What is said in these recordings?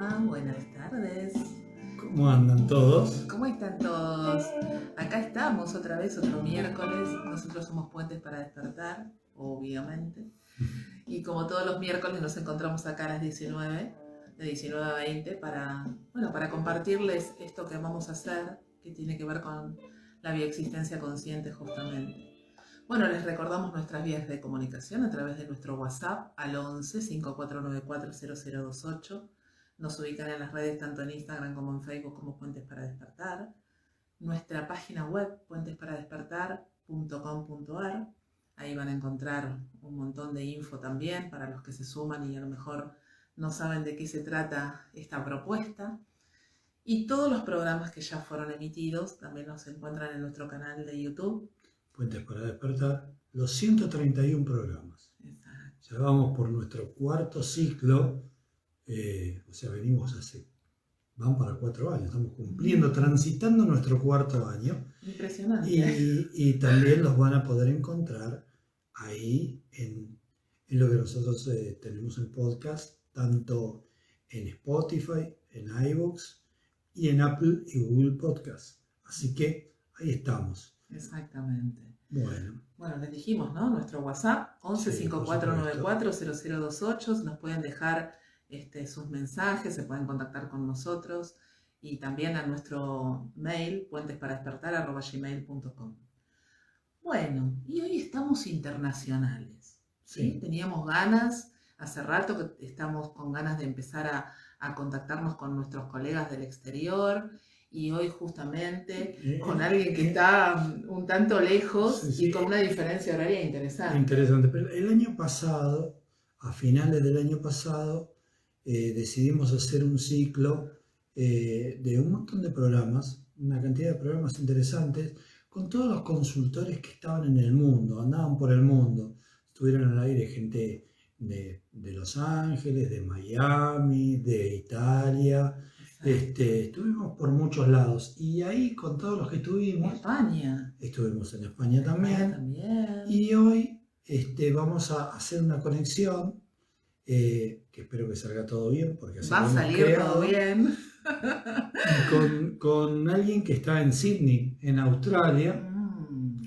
Buenas tardes. ¿Cómo andan todos? ¿Cómo están todos? Acá estamos otra vez, otro miércoles. Nosotros somos Puentes para Despertar, obviamente. Y como todos los miércoles nos encontramos acá a las 19, de 19 a 20, para compartirles esto que vamos a hacer, que tiene que ver con la bioexistencia consciente justamente. Bueno, les recordamos nuestras vías de comunicación a través de nuestro WhatsApp al 11 5494 0028. Nos ubican en las redes tanto en Instagram como en Facebook como Puentes para Despertar. Nuestra página web, puentesparadespertar.com.ar. Ahí van a encontrar un montón de info también para los que se suman y a lo mejor no saben de qué se trata esta propuesta. Y todos los programas que ya fueron emitidos también los encuentran en nuestro canal de YouTube. Puentes para Despertar, los 131 programas. Exacto. Ya vamos por nuestro cuarto ciclo. Van para 4 años, estamos cumpliendo, transitando nuestro cuarto año. Impresionante. Y también los van a poder encontrar ahí en lo que nosotros tenemos en podcast, tanto en Spotify, en iVoox y en Apple y Google Podcast. Así que ahí estamos. Exactamente. Bueno, les dijimos, ¿no? Nuestro WhatsApp, 11 5494 0028. Nos pueden dejar sus mensajes, se pueden contactar con nosotros y también a nuestro mail, puentesparadespertar@gmail.com. Bueno, y hoy estamos internacionales, ¿sí? Teníamos ganas, hace rato que estamos con ganas de empezar a contactarnos con nuestros colegas del exterior y hoy justamente con alguien que está un tanto lejos y con una diferencia horaria interesante. Interesante, pero el año pasado, a finales del año pasado, decidimos hacer un ciclo de un montón de programas, una cantidad de programas interesantes, con todos los consultores que estaban en el mundo, andaban por el mundo. Estuvieron al aire gente de Los Ángeles, de Miami, de Italia. Estuvimos por muchos lados. Y ahí, con todos los que estuvimos... España. Estuvimos en España también. Y hoy vamos a hacer una conexión que espero que salga todo bien, porque así va a salir todo bien. Con alguien que está en Sydney, en Australia,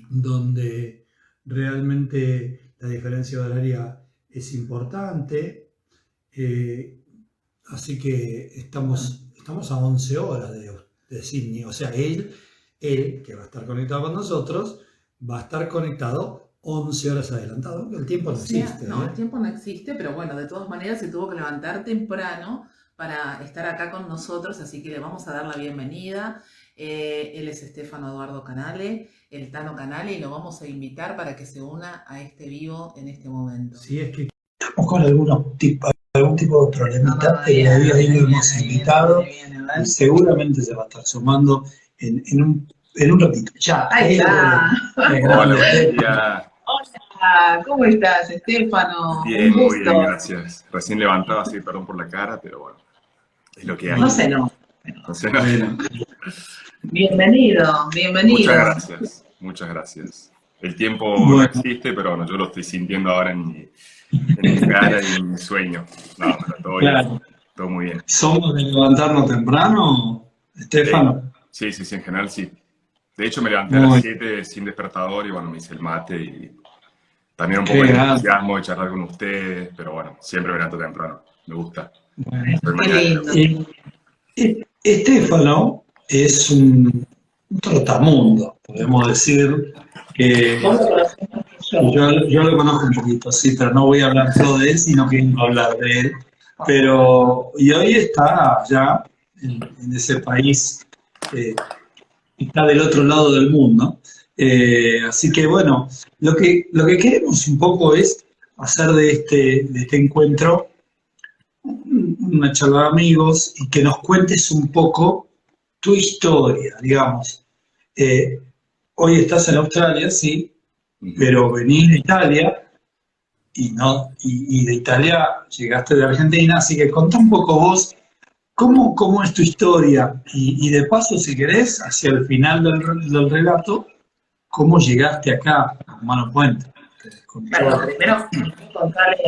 donde realmente la diferencia horaria es importante. Así que estamos a 11 horas de Sydney. O sea, él, que va a estar conectado con nosotros, va a estar conectado 11 horas adelantado, que el tiempo no existe. No, el tiempo no existe, pero bueno, de todas maneras se tuvo que levantar temprano para estar acá con nosotros, así que le vamos a dar la bienvenida. Él es Stefano Eduardo Canale, el Tano Canale, y lo vamos a invitar para que se una a este vivo en este momento. Sí, es que estamos con algún tipo de problemita, pero ahí lo hemos invitado y seguramente se va a estar sumando en un ratito. Ya, ahí está. Hola, buen día. Hola, ¿cómo estás, Stefano? Bien, muy bien, gracias. Recién levantado, así, perdón por la cara, pero bueno, es lo que hay. No sé, no. Bienvenido. Muchas gracias. El tiempo no existe, pero bueno, yo lo estoy sintiendo ahora en mi cara y en mi sueño. No, pero todo bien, todo muy bien. ¿Somos de levantarnos temprano, Stefano? Sí, en general sí. De hecho, me levanté a las 7 sin despertador y bueno, me hice el mate y también un poco de entusiasmo de charlar con ustedes, pero bueno, siempre me levanto temprano, me gusta. Stefano es un trotamundo, podemos decir que yo lo conozco un poquito, sí, pero no voy a hablar todo de él, sino que vengo a hablar de él. Y hoy está allá en ese país está del otro lado del mundo. Así que bueno, lo que queremos un poco es hacer de este encuentro una charla de amigos y que nos cuentes un poco tu historia, digamos. Hoy estás en Australia, sí, pero venís de Italia y de Italia llegaste de Argentina, así que contá un poco vos cómo es tu historia y de paso, si querés, hacia el final del relato, cómo llegaste acá a Humano Puente. Bueno, primero contarle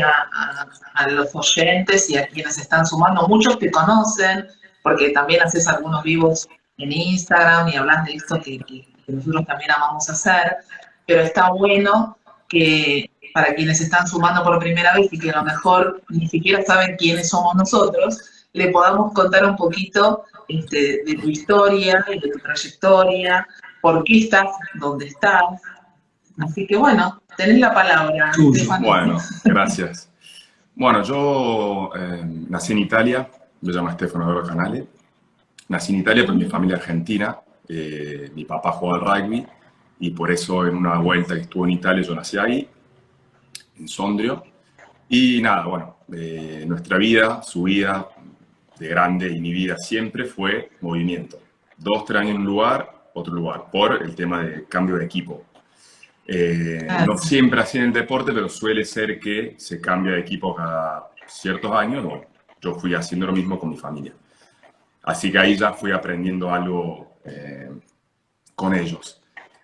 a los oyentes y a quienes están sumando, muchos te conocen, porque también haces algunos vivos en Instagram y hablas de esto que nosotros también amamos hacer, pero está bueno que para quienes están sumando por primera vez y que a lo mejor ni siquiera saben quiénes somos nosotros, le podamos contar un poquito de tu historia y de tu trayectoria, por qué estás donde estás. Así que bueno, tenés la palabra. Bueno, gracias. Bueno, yo nací en Italia, me llamo Stefano Doro Canale. Nací en Italia, pero mi familia argentina. Mi papá jugaba al rugby y por eso en una vuelta que estuve en Italia yo nací ahí, en Sondrio. Y nada, bueno, nuestra vida, su vida de grande y mi vida siempre fue movimiento. 2, 3 años en un lugar, otro lugar, por el tema de cambio de equipo. No siempre así en el deporte, pero suele ser que se cambia de equipo cada ciertos años. Bueno, yo fui haciendo lo mismo con mi familia. Así que ahí ya fui aprendiendo algo con ellos.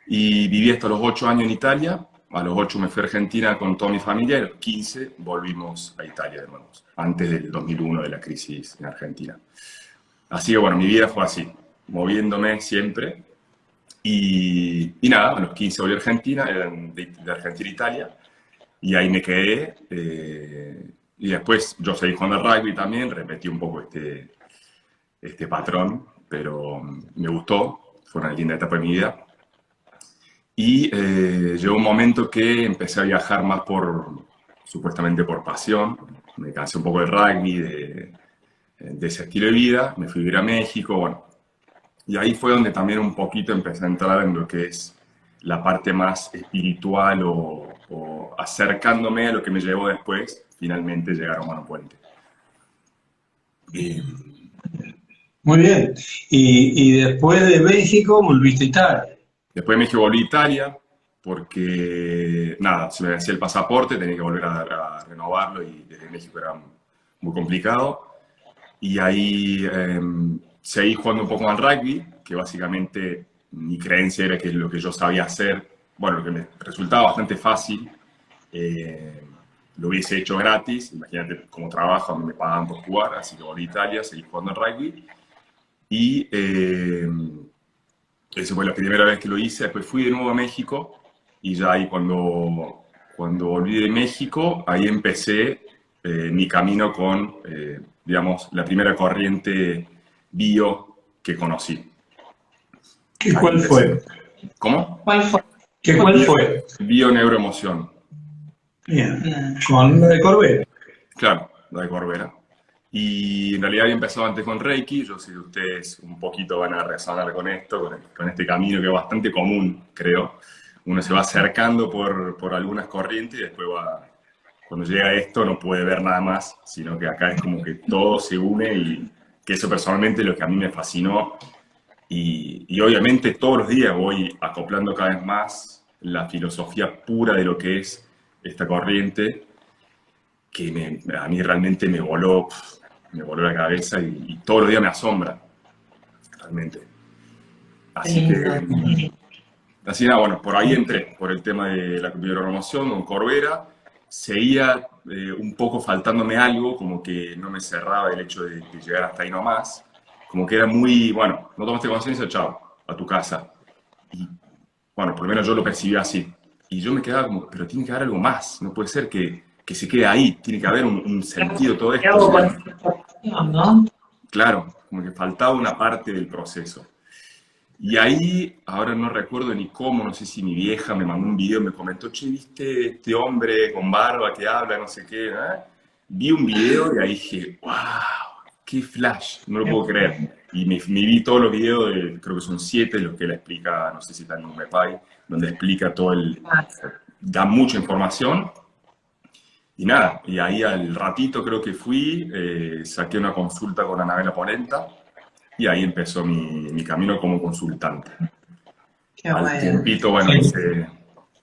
Y viví hasta los 8 años en Italia. A los 8 me fui a Argentina con toda mi familia y a los 15 volvimos a Italia de nuevo, antes del 2001 de la crisis en Argentina. Así que bueno, mi vida fue así, moviéndome siempre. Y nada, a los 15 volví a Argentina, de Argentina a Italia, y ahí me quedé. Y después yo seguí jugando al rugby también, repetí un poco este patrón, pero me gustó, fue una linda etapa de mi vida. Y llegó un momento que empecé a viajar más supuestamente por pasión, me cansé un poco del rugby, de ese estilo de vida, me fui a vivir a México, bueno. Y ahí fue donde también un poquito empecé a entrar en lo que es la parte más espiritual o acercándome a lo que me llevó después, finalmente llegar a Humano Puente. Muy bien. Y después de México volviste a Italia. Después de México volví a Italia porque, nada, se me vencía el pasaporte, tenía que volver a renovarlo y desde México era muy complicado. Y ahí seguí jugando un poco al rugby, que básicamente mi creencia era que lo que yo sabía hacer, bueno, lo que me resultaba bastante fácil, lo hubiese hecho gratis. Imagínate como trabajo, a mí me pagaban por jugar, así que volví a Italia, seguí jugando al rugby. Y esa fue la primera vez que lo hice. Después fui de nuevo a México y ya ahí cuando volví de México, ahí empecé mi camino con, digamos, la primera corriente bio que conocí. ¿Cuál fue? ¿Cómo? ¿Cuál fue? ¿Cuál fue? Bio-neuroemoción. Bien. ¿Con la de Corbera? Claro, la de Corbera. Y en realidad había empezado antes con Reiki. Yo sé que ustedes un poquito van a resonar con esto, con este camino que es bastante común, creo. Uno se va acercando por algunas corrientes y después cuando llega a esto no puede ver nada más, sino que acá es como que todo se une y que eso personalmente es lo que a mí me fascinó. Y obviamente todos los días voy acoplando cada vez más la filosofía pura de lo que es esta corriente, que a mí realmente me voló la cabeza y todos los días me asombra, realmente. Así nada, bueno, por ahí entré, por el tema de la neuroemoción con Corbera. Seguía un poco faltándome algo, como que no me cerraba el hecho de llegar hasta ahí nomás. Como que era muy, bueno, no tomaste conciencia, chao, a tu casa. Y bueno, por lo menos yo lo percibía así. Y yo me quedaba como, pero tiene que haber algo más, no puede ser que se quede ahí, tiene que haber un sentido todo esto. Hago con esta información, ¿no? Claro, como que faltaba una parte del proceso. Y ahí, ahora no recuerdo ni cómo, no sé si mi vieja me mandó un video y me comentó, che, ¿viste este hombre con barba que habla, no sé qué? Vi un video y ahí dije, wow, qué flash, no lo puedo creer. Y me vi todos los videos, creo que son 7 los que él explica, no sé si está en Umepai, donde explica todo da mucha información. Y nada, y ahí al ratito creo que fui, saqué una consulta con Anabela Polenta y ahí empezó mi camino como consultante. Qué Al bueno. tiempito, bueno,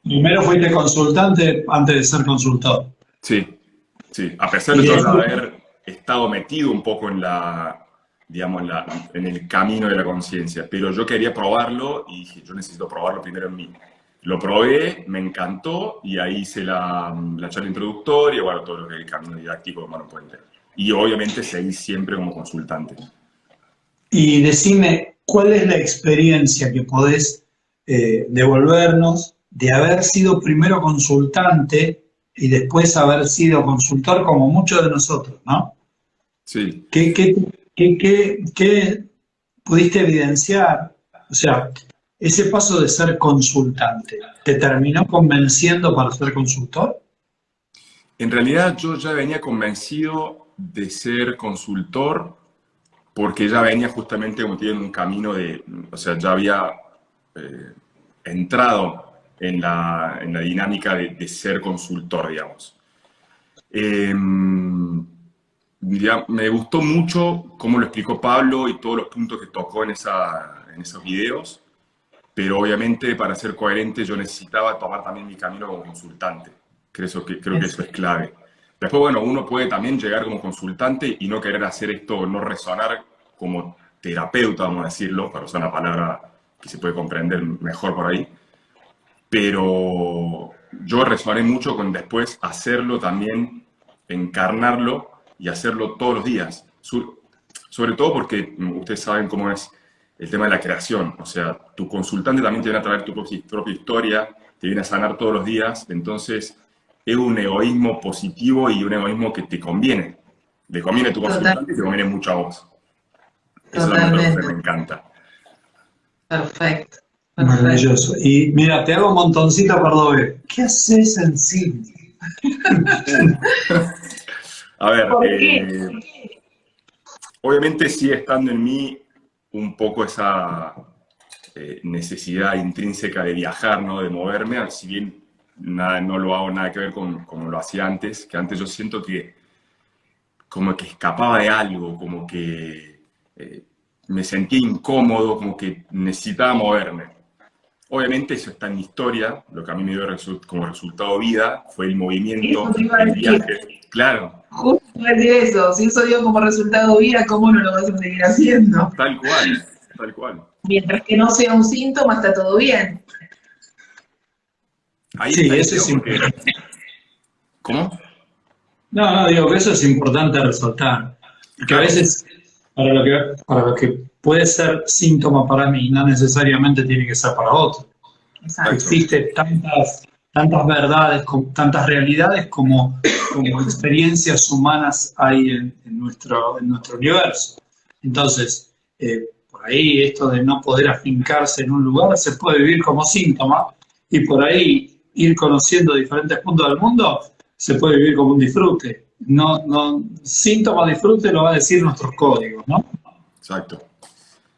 Primero fuiste consultante antes de ser consultor. Sí, a pesar de yo haber estado metido un poco en digamos, en el camino de la conciencia, pero yo quería probarlo y dije, yo necesito probarlo primero en mí. Lo probé, me encantó y ahí hice la charla introductoria, bueno, todo lo que es el camino didáctico, bueno, pueden ver. Y obviamente seguí siempre como consultante. Y decime, ¿cuál es la experiencia que podés devolvernos de haber sido primero consultante y después haber sido consultor como muchos de nosotros, ¿no? Sí. ¿Qué pudiste evidenciar? O sea, ese paso de ser consultante, ¿te terminó convenciendo para ser consultor? En realidad yo ya venía convencido de ser consultor porque ya venía justamente como en un camino de, o sea, ya había entrado en la dinámica de ser consultor, digamos. Me gustó mucho cómo lo explicó Pablo y todos los puntos que tocó en esos videos, pero obviamente para ser coherente yo necesitaba tomar también mi camino como consultante. Creo que eso es clave. Después, bueno, uno puede también llegar como consultante y no querer hacer esto, no resonar como terapeuta, vamos a decirlo, para usar una palabra que se puede comprender mejor por ahí. Pero yo resoné mucho con después hacerlo también, encarnarlo y hacerlo todos los días. Sobre todo porque ustedes saben cómo es el tema de la creación. O sea, tu consultante también te viene a traer tu propia historia, te viene a sanar todos los días. Entonces, es un egoísmo positivo y un egoísmo que te conviene. Le conviene a tu consultante y te conviene mucho a vos. Eso es lo que me encanta. Perfecto. Maravilloso. Y mira, te hago un montoncito cordobés. ¿Qué haces en Sydney? A ver, obviamente sigue estando en mí un poco esa necesidad intrínseca de viajar, ¿no? De moverme, si bien no lo hago nada que ver con como lo hacía antes, que antes yo siento que como que escapaba de algo, como que me sentía incómodo, como que necesitaba moverme. Obviamente eso está en mi historia, lo que a mí me dio como resultado vida fue el movimiento, el viaje. Claro. Justo decir eso, si eso dio como resultado vida, ¿cómo no lo vas a seguir haciendo? Tal cual, tal cual. Mientras que no sea un síntoma, está todo bien. Ahí sí, eso es importante. ¿Cómo? No, digo que eso es importante resaltar. Que a veces, para lo que puede ser síntoma para mí, no necesariamente tiene que ser para otro. Exacto. Existen tantas verdades, tantas realidades como experiencias humanas hay en nuestro universo. Entonces, por ahí esto de no poder afincarse en un lugar se puede vivir como síntoma y por ahí ir conociendo diferentes puntos del mundo se puede vivir como un disfrute. Síntoma, disfrute lo va a decir nuestros códigos, ¿no? Exacto.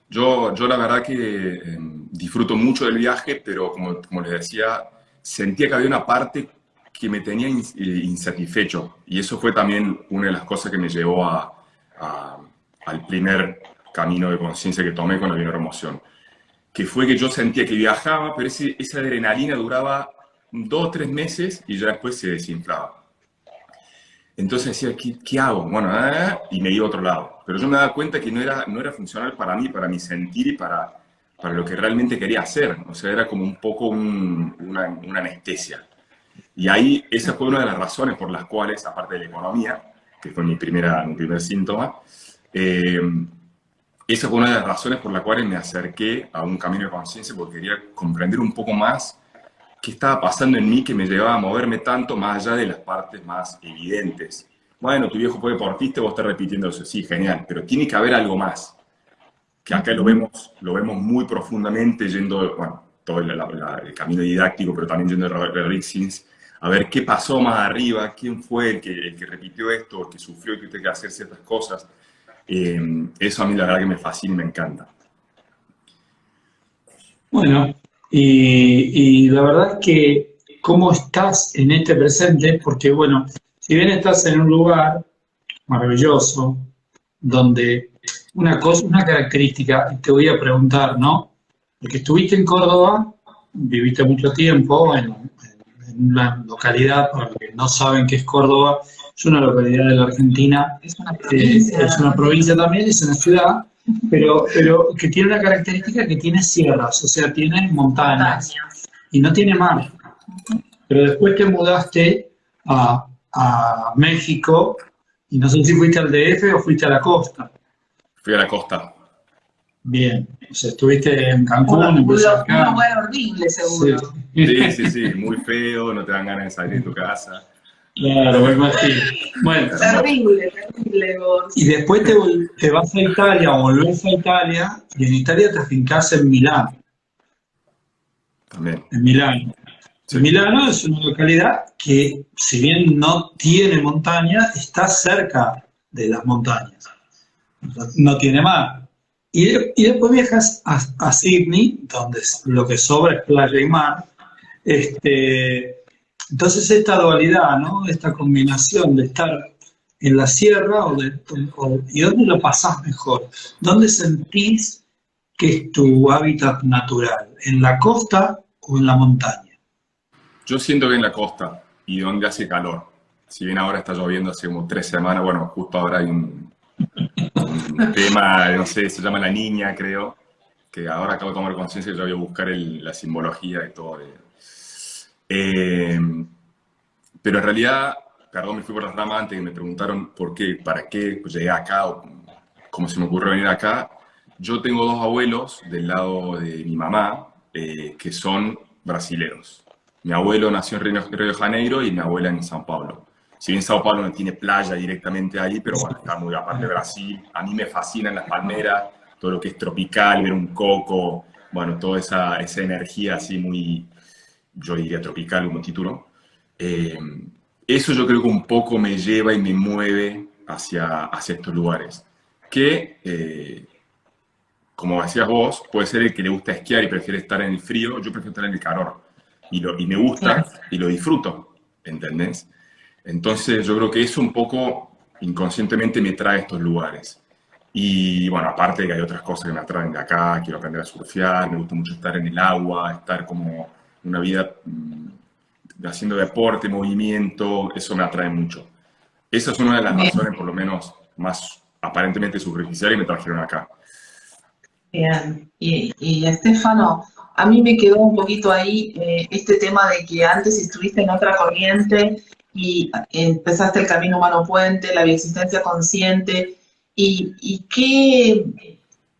Yo la verdad que disfruto mucho del viaje, pero como les decía, sentía que había una parte que me tenía insatisfecho. Y eso fue también una de las cosas que me llevó al primer camino de conciencia que tomé con la bioneuroemoción. Que fue que yo sentía que viajaba, pero esa adrenalina duraba 2 o 3 meses y ya después se desinflaba. Entonces decía, ¿qué hago? Bueno, y me iba a otro lado. Pero yo me daba cuenta que no era funcional para mí, para mi sentir y para lo que realmente quería hacer. O sea, era como un poco una anestesia. Y ahí esa fue una de las razones por las cuales, aparte de la economía, que fue mi primer síntoma, esa fue una de las razones por las cuales me acerqué a un camino de conciencia, porque quería comprender un poco más qué estaba pasando en mí que me llevaba a moverme tanto más allá de las partes más evidentes. Bueno, tu viejo fue deportista, vos estás repitiendo eso, sí, genial, pero tiene que haber algo más. Que acá lo vemos muy profundamente yendo, bueno, todo el camino didáctico, pero también yendo de Rick Sins, a ver qué pasó más arriba, quién fue el que repitió esto, el que sufrió y que tuvo que hacer ciertas cosas. Eso a mí la verdad que me fascina y me encanta. Bueno, y la verdad es que cómo estás en este presente, porque bueno, si bien estás en un lugar maravilloso, donde una característica, te voy a preguntar, ¿no? Porque estuviste en Córdoba, viviste mucho tiempo en una localidad, para los que no saben qué es Córdoba, es una localidad de la Argentina, Es una provincia. Es una provincia también, es una ciudad, pero que tiene una característica que tiene sierras, o sea, tiene montañas. y no tiene mar. Pero después te mudaste a México y no sé si fuiste al DF o fuiste a la costa. Fui a la costa. Bien, o sea, estuviste en Un Cancún, en un Busacá. lugar horrible, seguro. Sí, muy feo, no te dan ganas de salir de tu casa. Claro, me imagino. Bueno, Terrible, terrible vos. y después te vas a Italia o volvés a Italia y en Italia te afincás en Milán. También, En Milán. sí. Milano es una localidad que, si bien no tiene montaña, está cerca de las montañas. No tiene mar. Y después viajas a Sydney, donde lo que sobra es playa y mar. Entonces esta dualidad, ¿no? Esta combinación de estar en la sierra ¿y dónde lo pasás mejor? ¿Dónde sentís que es tu hábitat natural? ¿En la costa o en la montaña? Yo siento que en la costa y donde hace calor. Si bien ahora está lloviendo hace como 3 semanas, bueno, justo ahora hay un tema, no sé, se llama La Niña, creo, que ahora acabo de tomar conciencia que yo voy a buscar la simbología y todo. Eh, pero en realidad, perdón, me fui por las ramas antes que me preguntaron por qué, para qué pues, llegué acá o cómo se me ocurrió venir acá. Yo tengo 2 abuelos del lado de mi mamá que son brasileros. Mi abuelo nació en Río de Janeiro y mi abuela en São Paulo. Si bien Sao Paulo no tiene playa directamente ahí, pero bueno, está muy aparte de Brasil. A mí me fascinan las palmeras, todo lo que es tropical, ver un coco, bueno, toda esa energía así muy, yo diría tropical como título. Eh, Eso yo creo que un poco me lleva y me mueve hacia estos lugares. Que, como decías vos, puede ser el que le gusta esquiar y prefiere estar en el frío, yo prefiero estar en el calor. Y me gusta y lo disfruto, ¿entendés? Entonces yo creo que eso un poco inconscientemente me trae a estos lugares. Y bueno, aparte de que hay otras cosas que me atraen de acá, quiero aprender a surfear, me gusta mucho estar en el agua, estar como una vida haciendo deporte, movimiento, eso me atrae mucho. Esa es una de las Bien. razones, por lo menos, más aparentemente superficiales que me trajeron acá. Bien, y Estefano, a mí me quedó un poquito ahí este tema de que antes estuviste en otra corriente y empezaste el Camino Humano Puente, la bioexistencia consciente, y qué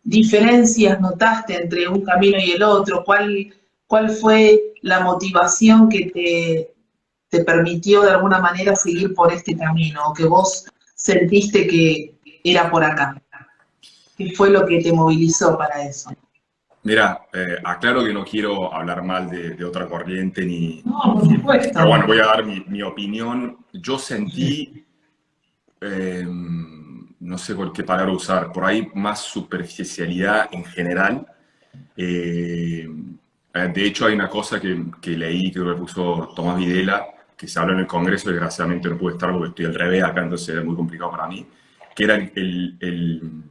diferencias notaste entre un camino y el otro, cuál fue la motivación que te permitió de alguna manera seguir por este camino, o que vos sentiste que era por acá. ¿Qué fue lo que te movilizó para eso? Mira, aclaro que no quiero hablar mal de otra corriente ni... No, por supuesto. Pero bueno, voy a dar mi opinión. Yo sentí, no sé por qué palabra usar, por ahí más superficialidad en general. De hecho, hay una cosa que leí, que me puso Tomás Videla, que se habló en el Congreso, desgraciadamente no pude estar porque estoy al revés acá, entonces era muy complicado para mí, que era el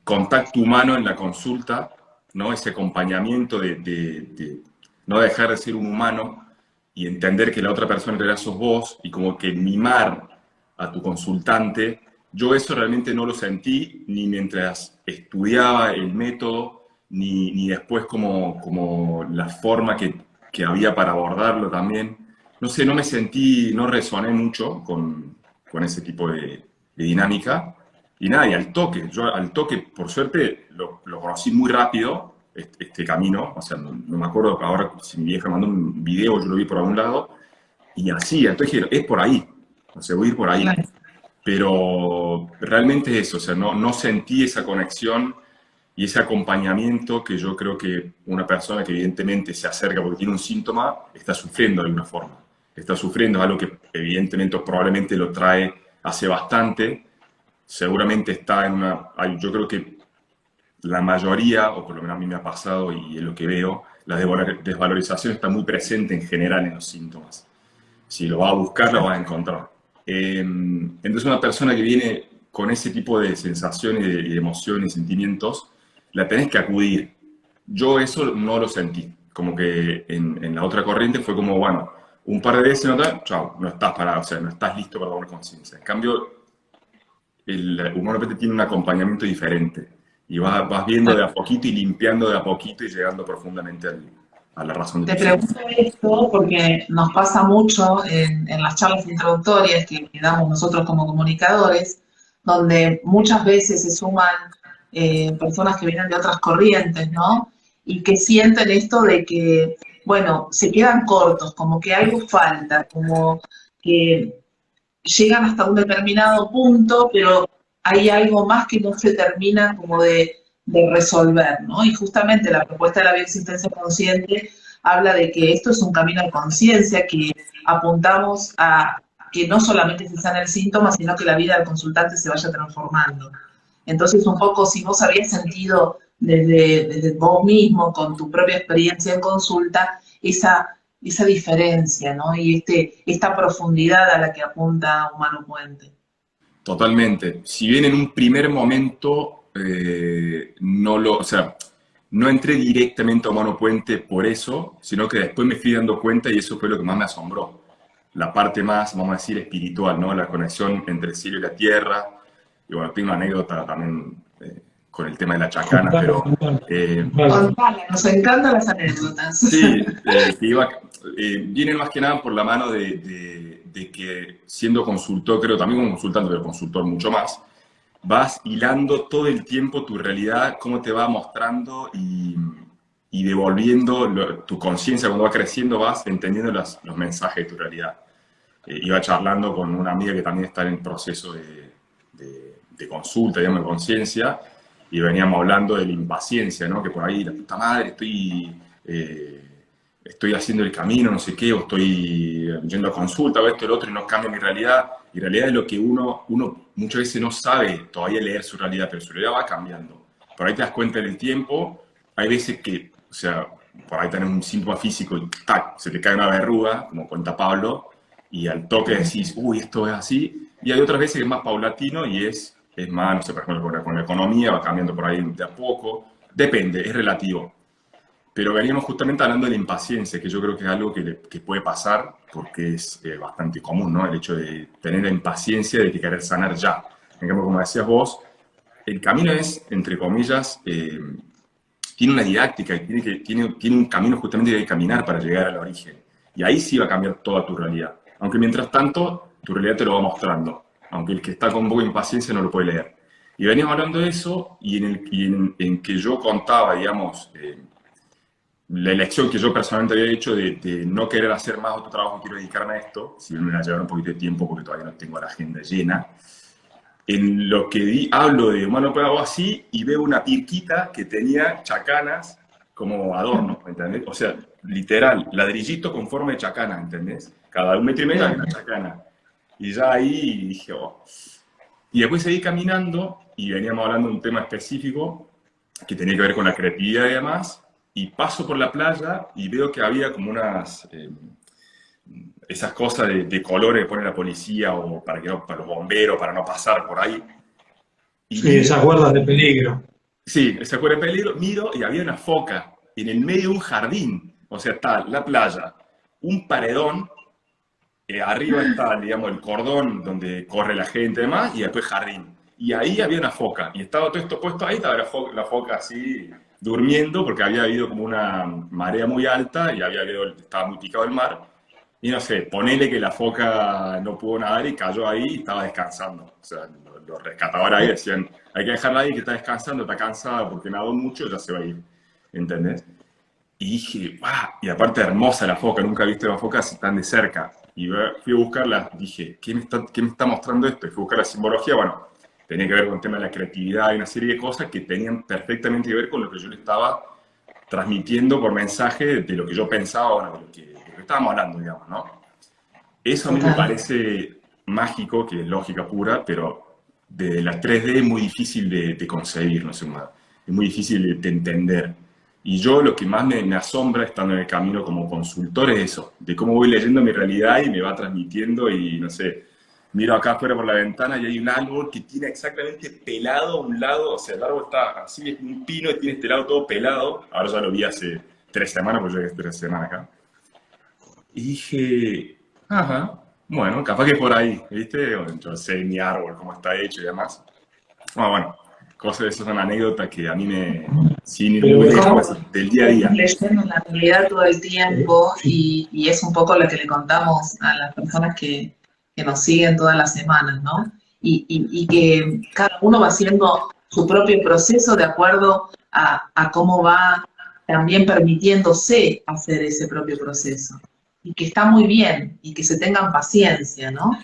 contacto humano en la consulta, ¿no? Ese acompañamiento de no dejar de ser un humano y entender que la otra persona en realidad sos vos y como que mimar a tu consultante. Yo eso realmente no lo sentí ni mientras estudiaba el método, ni después como la forma que había para abordarlo también. No sé, no me sentí, no resoné mucho con ese tipo de dinámica. Y nada, y yo al toque, por suerte, lo conocí muy rápido, este camino, o sea, no me acuerdo ahora si mi vieja mandó un video, yo lo vi por algún lado, y así, entonces dije, es por ahí, o sea, voy a ir por ahí. Claro. Pero realmente es eso, o sea, no sentí esa conexión y ese acompañamiento que yo creo que una persona que evidentemente se acerca porque tiene un síntoma, está sufriendo de alguna forma. Está sufriendo algo que evidentemente o probablemente lo trae hace bastante. Seguramente está en yo creo que la mayoría, o por lo menos a mí me ha pasado y es lo que veo, la desvalorización está muy presente en general en los síntomas. Si lo vas a buscar, lo vas a encontrar. Entonces una persona que viene con ese tipo de sensaciones, de emociones, sentimientos, la tenés que acudir. Yo eso no lo sentí. Como que en la otra corriente fue como, bueno, un par de veces, chao, no estás parado, o sea, no estás listo para tomar conciencia. En cambio, el humano tiene un acompañamiento diferente y vas viendo de a poquito y limpiando de a poquito y llegando profundamente a la razón de Te tu ser. pregunto esto porque nos pasa mucho en las charlas introductorias que damos nosotros como comunicadores, donde muchas veces se suman personas que vienen de otras corrientes, ¿no? Y que sienten esto de que, bueno, se quedan cortos, como que algo falta, como que llegan hasta un determinado punto, pero hay algo más que no se termina como de resolver, ¿no? Y justamente la propuesta de la bioexistencia consciente habla de que esto es un camino de conciencia, que apuntamos a que no solamente se sana el síntoma, sino que la vida del consultante se vaya transformando. Entonces, un poco, si vos habías sentido desde vos mismo, con tu propia experiencia en consulta, esa diferencia, ¿no? Y esta profundidad a la que apunta Humano Puente. Totalmente. Si bien en un primer momento o sea, no entré directamente a Humano Puente por eso, sino que después me fui dando cuenta y eso fue lo que más me asombró. La parte más, vamos a decir, espiritual, ¿no? La conexión entre el cielo y la tierra. Y bueno, tengo una anécdota también con el tema de la chacana, pero Contale, nos encantan las anécdotas. sí, vienen más que nada por la mano de que siendo consultor, creo también como consultante, pero consultor mucho más, vas hilando todo el tiempo tu realidad, cómo te va mostrando y devolviendo tu conciencia cuando va creciendo, vas entendiendo los mensajes de tu realidad. Iba charlando con una amiga que también está en el proceso de consulta, digamos, de conciencia, y veníamos hablando de la impaciencia, ¿no? Que por ahí, la puta madre, estoy haciendo el camino, no sé qué, o estoy yendo a consulta, o esto, el otro, y no cambia mi realidad. Y en realidad es lo que uno muchas veces no sabe todavía leer su realidad, pero su realidad va cambiando. Por ahí te das cuenta del tiempo, hay veces que, o sea, por ahí tenés un síntoma físico y ¡tac! Se te cae una verruga, como cuenta Pablo, y al toque decís, uy, esto es así. Y hay otras veces que es más paulatino y es más, no sé, por ejemplo, con la economía va cambiando por ahí de a poco. Depende, es relativo. Pero veníamos justamente hablando de la impaciencia, que yo creo que es algo que puede pasar porque es bastante común, ¿no? El hecho de tener la impaciencia de que querer sanar ya. En cambio, como decías vos, el camino es, entre comillas, tiene una didáctica y tiene un camino justamente que hay que caminar para llegar al origen. Y ahí sí va a cambiar toda tu realidad. Aunque mientras tanto, tu realidad te lo va mostrando. Aunque el que está con un poco de impaciencia no lo puede leer. Y veníamos hablando de eso y en que yo contaba, digamos, la elección que yo personalmente había hecho de no querer hacer más otro trabajo y quiero dedicarme a esto, si bien me va a llevar un poquito de tiempo porque todavía no tengo la agenda llena, en lo que hablo de humano pedago así y veo una pirquita que tenía chacanas como adorno, ¿entendés? O sea, literal, ladrillito con forma de chacana, ¿entendés? Cada 1,5 metros hay una chacana. Y ya ahí dije, oh. Y después seguí caminando y veníamos hablando de un tema específico que tenía que ver con la creatividad y demás, y paso por la playa y veo que había como esas cosas de colores que pone la policía o para los bomberos, para no pasar por ahí. Y Sí, esas guardas de peligro. sí, ese acuerdo de peligro, miro y había una foca en el medio de un jardín. O sea, está la playa, un paredón, arriba está, digamos, el cordón donde corre la gente y demás, y después jardín. Y ahí había una foca, y estaba todo esto puesto ahí, estaba la foca así durmiendo, porque había habido como una marea muy alta y estaba muy picado el mar. Y no sé, ponele que la foca no pudo nadar y cayó ahí y estaba descansando. O sea, los rescatadores ahí decían, hay que dejarla ahí que está descansando, está cansada porque nadó mucho, ya se va a ir. ¿Entendés? Y dije, ¡guau! Y aparte hermosa la foca, nunca he visto una foca así tan de cerca. Y fui a buscarla, dije, ¿qué me está mostrando esto? Y fui a buscar la simbología, bueno, tenía que ver con el tema de la creatividad y una serie de cosas que tenían perfectamente que ver con lo que yo le estaba transmitiendo por mensaje de lo que yo pensaba, bueno, de lo que estábamos hablando, digamos, ¿no? Eso a mí me parece mágico, que es lógica pura, pero de las 3D es muy difícil de concebir, no sé, es muy difícil de entender. Y yo lo que más me asombra estando en el camino como consultor es eso, de cómo voy leyendo mi realidad y me va transmitiendo y no sé, miro acá afuera por la ventana y hay un árbol que tiene exactamente pelado a un lado, o sea, el árbol está así, es un pino y tiene este lado todo pelado, ahora ya lo vi hace 3 semanas, porque yo llegué 3 semanas acá. Y dije, ajá, bueno, capaz que por ahí, ¿viste? Yo sé mi árbol, cómo está hecho y demás. Bueno, cosas, esas son anécdotas que a mí me, sin ir Pero muy ¿cómo? lejos, del día a día. Leyendo la realidad todo el tiempo y es un poco lo que le contamos a las personas que nos siguen todas las semanas, ¿no? Y que cada uno va haciendo su propio proceso de acuerdo a cómo va también permitiéndose hacer ese propio proceso. Y que está muy bien y que se tengan paciencia, ¿no?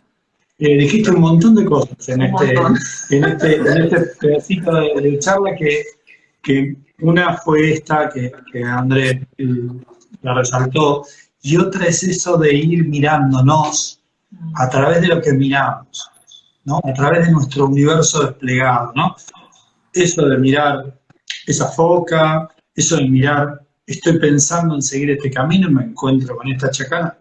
Dijiste un montón de cosas Un montón. en este pedacito de charla que una fue esta que Andrés la resaltó, y otra es eso de ir mirándonos a través de lo que miramos, ¿no? A través de nuestro universo desplegado, ¿no? Eso de mirar esa foca, eso de mirar, estoy pensando en seguir este camino y me encuentro con esta chacana.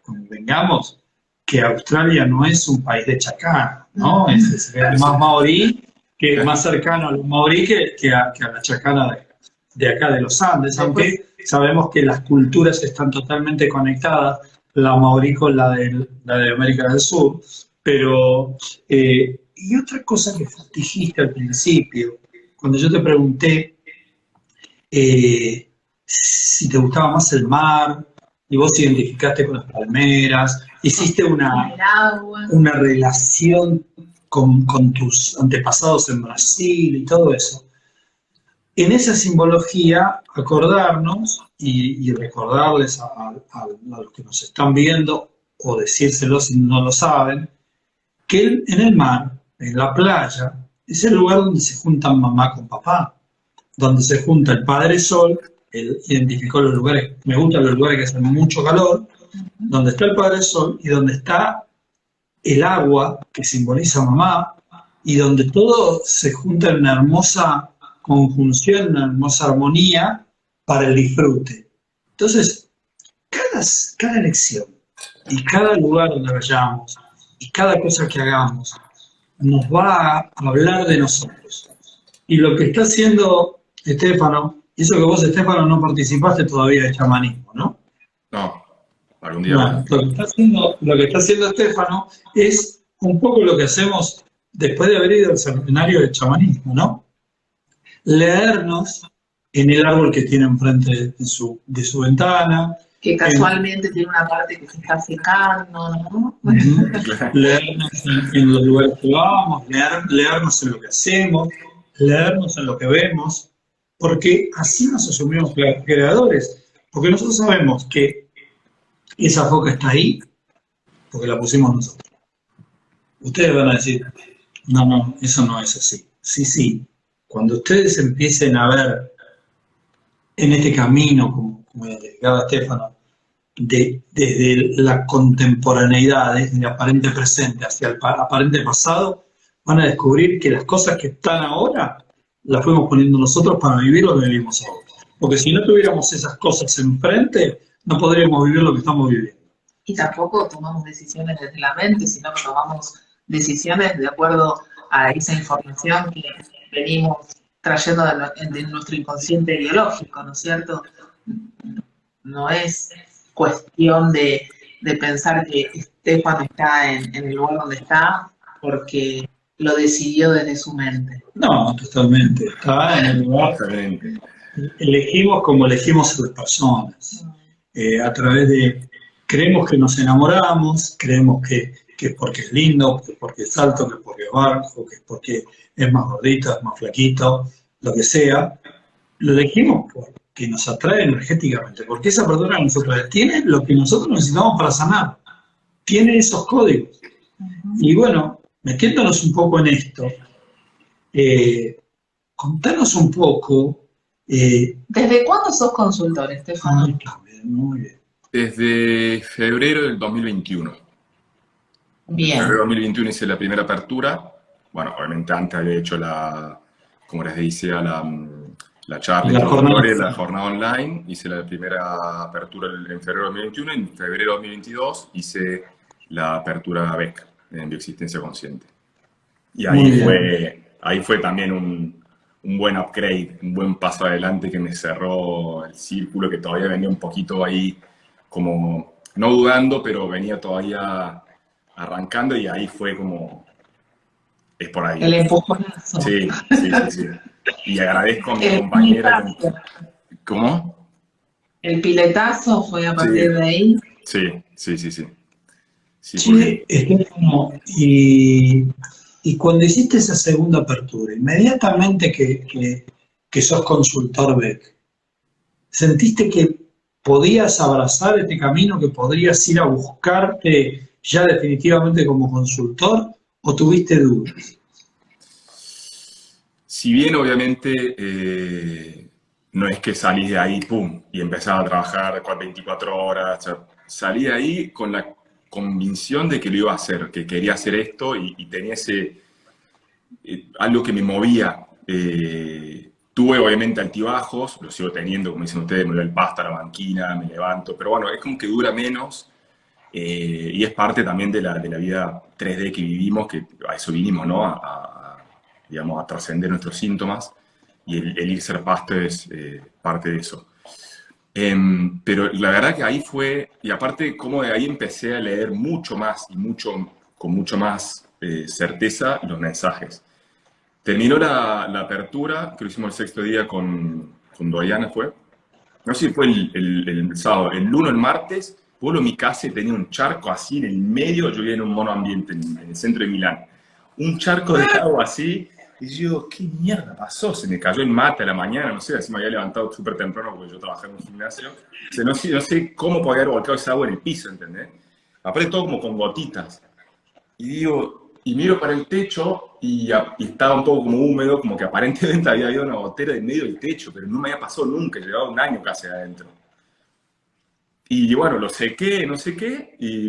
Convengamos que Australia no es un país de chacana, ¿no? Es más maorí, que más cercano a los maorí que a la chacana de acá de los Andes, aunque sabemos que las culturas están totalmente conectadas, la maorí con la de América del Sur, pero, y otra cosa que dijiste al principio, cuando yo te pregunté si te gustaba más el mar, y vos identificaste con las palmeras, hiciste una relación con tus antepasados en Brasil y todo eso. En esa simbología, acordarnos y recordarles a los que nos están viendo, o decírselo si no lo saben, que en el mar, en la playa, es el lugar donde se juntan mamá con papá, donde se junta el Padre Sol. Él identificó los lugares, me gustan los lugares que hacen mucho calor, donde está el Padre Sol y donde está el agua que simboliza mamá, y donde todo se junta en una hermosa conjunción, una hermosa armonía para el disfrute. Entonces, cada elección y cada lugar donde vayamos y cada cosa que hagamos nos va a hablar de nosotros. Y lo que está haciendo Estefano, y eso que vos, Estefano, no participaste todavía de chamanismo, ¿no? No, algún día. Bueno, lo que está haciendo Estefano es un poco lo que hacemos después de haber ido al seminario de chamanismo, ¿no? Leernos en el árbol que tiene enfrente de su ventana. Que casualmente tiene una parte que se está secando, ¿no? Leernos en los lugares que vamos, leernos en lo que hacemos, leernos en lo que vemos, porque así nos asumimos creadores, porque nosotros sabemos que esa foca está ahí porque la pusimos nosotros. Ustedes van a decir, no, eso no es así. Sí, cuando ustedes empiecen a ver en este camino, como explicaba Estefano, desde la contemporaneidad, desde el aparente presente hacia el aparente pasado, van a descubrir que las cosas que están ahora las fuimos poniendo nosotros para vivir lo que vivimos ahora. Porque si no tuviéramos esas cosas enfrente, no podríamos vivir lo que estamos viviendo. Y tampoco tomamos decisiones desde la mente, sino que tomamos decisiones de acuerdo a esa información que venimos trayendo de nuestro inconsciente biológico, ¿no es cierto? No es cuestión de pensar que Estefano está en el lugar donde está porque lo decidió desde su mente. No, totalmente. Está en el lugar. Elegimos como elegimos a las personas. A través de... Creemos que nos enamoramos, creemos que es porque es lindo, que es porque es alto, que es porque es bajo, que es porque es más gordito, es más flaquito, lo que sea. Lo elegimos porque nos atrae energéticamente, porque esa persona que nosotros tiene lo que nosotros necesitamos para sanar. Tiene esos códigos. Y bueno, metiéndonos un poco en esto, contanos un poco... ¿Desde cuándo sos consultor, Estefano? Muy bien. Desde febrero del 2021. Bien. En febrero del 2021 hice la primera apertura. Bueno, obviamente antes había hecho como les decía, la charla introductoria, la jornada online. Hice la primera apertura en febrero del 2021. En febrero del 2022 hice la apertura BEC, en Bioexistencia Consciente. Y ahí fue también un buen upgrade, un buen paso adelante que me cerró el círculo, que todavía venía un poquito ahí como, no dudando, pero venía todavía arrancando, y ahí fue como es por ahí. El empujonazo. Sí, sí, sí, sí. Y agradezco a mi El compañera. piletazo. ¿Cómo? El piletazo fue a Sí, partir de ahí. sí, sí, sí, sí. Sí, porque Che, Estefano, y cuando hiciste esa segunda apertura, inmediatamente que sos consultor BEC, ¿sentiste que podías abrazar este camino, que podrías ir a buscarte ya definitivamente como consultor, o tuviste dudas? si bien obviamente no es que salís de ahí, pum, y empezás a trabajar 24 horas, o sea, salí de ahí con la convicción de que lo iba a hacer, que quería hacer esto y tenía ese, algo que me movía. Tuve obviamente altibajos, lo sigo teniendo, como dicen ustedes, me duele el pasto a la banquina, me levanto, pero bueno, es como que dura menos y es parte también de la vida 3D que vivimos, que a eso vinimos, ¿no? Digamos, a trascender nuestros síntomas y el ir ser pasto es parte de eso. Pero la verdad que ahí fue, y aparte como de ahí empecé a leer mucho más y con mucho más certeza los mensajes. Terminó la apertura, que lo hicimos el sexto día con Doyana, fue. No sé si fue el sábado, el lunes, el martes, vuelo a mi casa y tenía un charco así en el medio, yo vivía en un monoambiente en el centro de Milán. Un charco de agua así, y yo, ¿qué mierda pasó? Se me cayó el mate a la mañana, no sé, así me había levantado súper temprano porque yo trabajaba en un gimnasio. O sea, no sé cómo podía haber volcado esa agua en el piso, ¿entendés? Aparte todo como con gotitas. Y digo, y miro para el techo y estaba un poco como húmedo, como que aparentemente había habido una gotera en medio del techo, pero no me había pasado nunca, llevaba un año casi adentro. Y bueno, lo sequé, no sé qué, y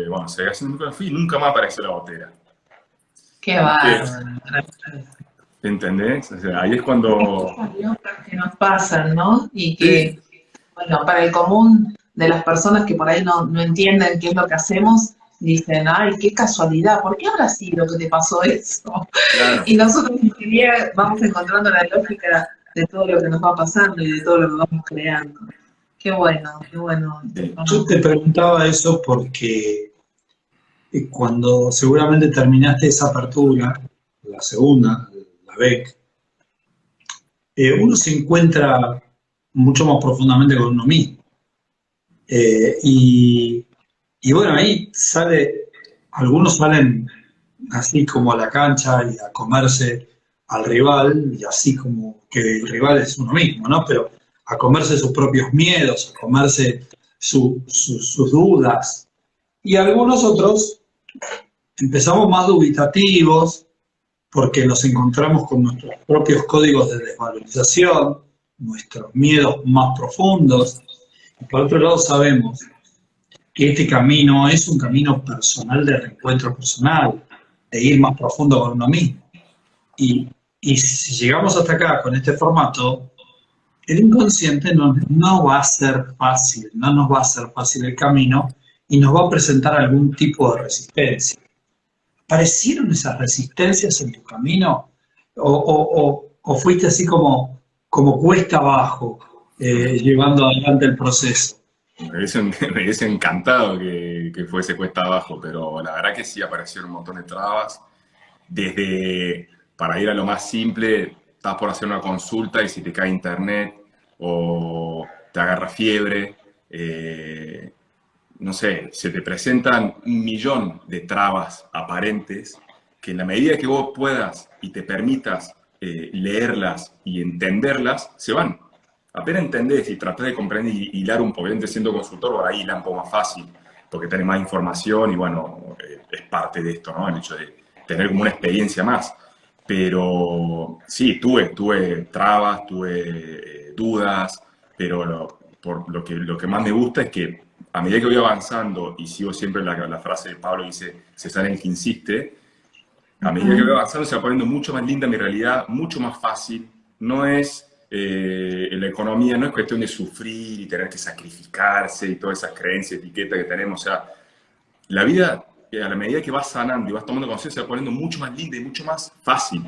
bueno, seguí haciendo un fui y nunca más apareció la gotera. Qué ¿Viste? bárbaro. ¿Entendés? O sea, ahí es cuando... Cosas locas que nos pasan, ¿no? Y Sí, que, bueno, para el común de las personas que por ahí no entienden qué es lo que hacemos, dicen, ay, qué casualidad, ¿por qué habrá sido que te pasó eso? claro. Y nosotros enseguida vamos encontrando la lógica de todo lo que nos va pasando y de todo lo que vamos creando. Qué bueno, Sí. Yo Stefano. te preguntaba eso porque cuando seguramente terminaste esa apertura, la segunda, la BEC, uno se encuentra mucho más profundamente con uno mismo. Eh, y, y bueno, ahí algunos salen así como a la cancha y a comerse al rival, y así como que el rival es uno mismo, ¿no? Pero a comerse sus propios miedos, a comerse sus dudas. Y algunos otros empezamos más dubitativos porque nos encontramos con nuestros propios códigos de desvalorización, nuestros miedos más profundos. Y por otro lado sabemos que este camino es un camino personal de reencuentro personal, de ir más profundo con uno mismo. Y si llegamos hasta acá con este formato, el inconsciente no va a ser fácil, no nos va a ser fácil el camino y nos va a presentar algún tipo de resistencia. ¿Aparecieron esas resistencias en tu camino? ¿O fuiste así como cuesta abajo, llevando adelante el proceso? Me hubiese encantado que fuese cuesta abajo, pero la verdad que sí aparecieron un montón de trabas. Desde, para ir a lo más simple, estás por hacer una consulta y si te cae internet o te agarra fiebre, no sé, se te presentan un millón de trabas aparentes que en la medida que vos puedas y te permitas leerlas y entenderlas, se van. Apenas entendés y tratás de comprender y hilar un poco, obviamente siendo consultor, por ahí hilar un poco más fácil, porque tenés más información y bueno, es parte de esto, ¿no? El hecho de tener como una experiencia más. Pero sí, tuve trabas, tuve dudas, pero lo que más me gusta es que a medida que voy avanzando, y sigo siempre la frase de Pablo que dice, se sale en que insiste, a medida que voy avanzando se va poniendo mucho más linda mi realidad, mucho más fácil. No es, la economía no es cuestión de sufrir y tener que sacrificarse y todas esas creencias, etiquetas que tenemos. O sea, la vida, a la medida que vas sanando y vas tomando conciencia, se va poniendo mucho más linda y mucho más fácil.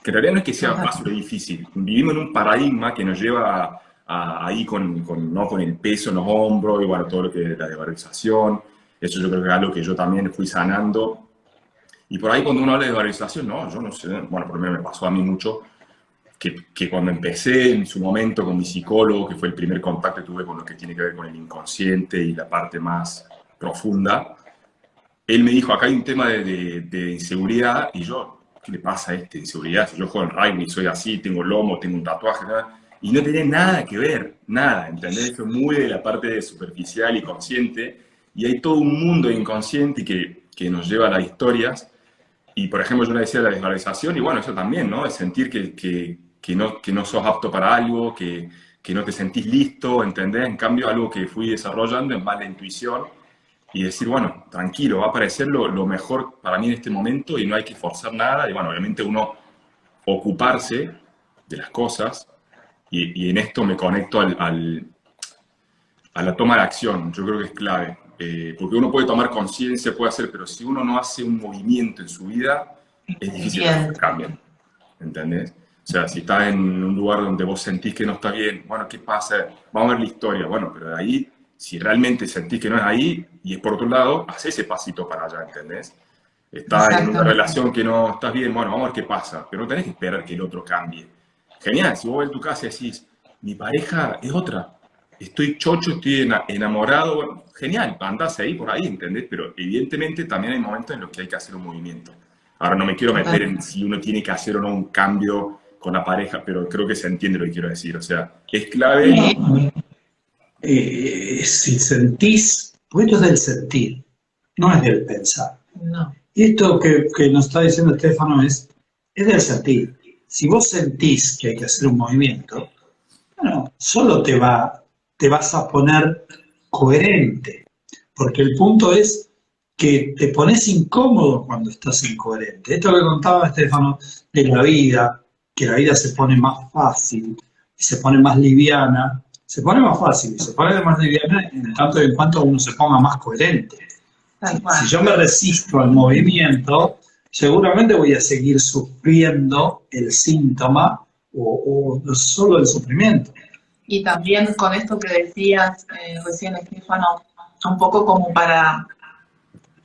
Que en realidad no es que sea fácil o difícil. Vivimos en un paradigma que nos lleva ahí ¿no? con el peso en los hombros y bueno, todo lo que es la devalorización. Eso yo creo que es algo que yo también fui sanando Y por ahí cuando uno habla de valorización, no, yo no sé, bueno, por lo menos me pasó a mí mucho, que cuando empecé en su momento con mi psicólogo, que fue el primer contacto que tuve con lo que tiene que ver con el inconsciente y la parte más profunda, él me dijo, acá hay un tema de inseguridad, y yo, ¿qué le pasa a este? Inseguridad, si yo juego en rugby, soy así, tengo lomo, tengo un tatuaje, nada. Y no tenía nada que ver, nada, ¿entendés? Fue muy de la parte superficial y consciente, y hay todo un mundo inconsciente que nos lleva a las historias. Y, por ejemplo, yo le decía la desvalorización, y bueno, eso también, ¿no? Es sentir que no sos apto para algo, que no te sentís listo, ¿entendés? En cambio, algo que fui desarrollando es más la intuición, y decir, bueno, tranquilo, va a aparecer lo mejor para mí en este momento y no hay que forzar nada. Y bueno, obviamente uno ocuparse de las cosas y en esto me conecto a la toma de acción. Yo creo que es clave. Porque uno puede tomar conciencia, puede hacer, pero si uno no hace un movimiento en su vida, es difícil que las cosas cambien. ¿Entendés? O sea, si estás en un lugar donde vos sentís que no está bien, bueno, ¿qué pasa? Vamos a ver la historia. Bueno, pero de ahí, si realmente sentís que no es ahí, y es por otro lado, haz ese pasito para allá, ¿entendés? Estás en una relación que no estás bien, bueno, vamos a ver qué pasa, pero no tenés que esperar que el otro cambie. Genial, si vos ves tu casa y decís, mi pareja es otra, estoy chocho, estoy enamorado, bueno, genial, andás ahí por ahí, ¿entendés? Pero evidentemente también hay momentos en los que hay que hacer un movimiento. Ahora no me quiero meter en si uno tiene que hacer o no un cambio con la pareja, pero creo que se entiende lo que quiero decir. O sea, es clave. Si sentís, pues esto es del sentir, no es del pensar. No. Y esto que nos está diciendo Estefano es del sentir. Si vos sentís que hay que hacer un movimiento, bueno, solo te vas a poner coherente, porque el punto es que te pones incómodo cuando estás incoherente. Esto que contaba Estefano de la vida, que la vida se pone más fácil y se pone más liviana, se pone más fácil y se pone más liviana en tanto y en cuanto uno se ponga más coherente. Si yo me resisto al movimiento, seguramente voy a seguir sufriendo el síntoma o solo el sufrimiento. Y también con esto que decías recién, Estefano, un poco como para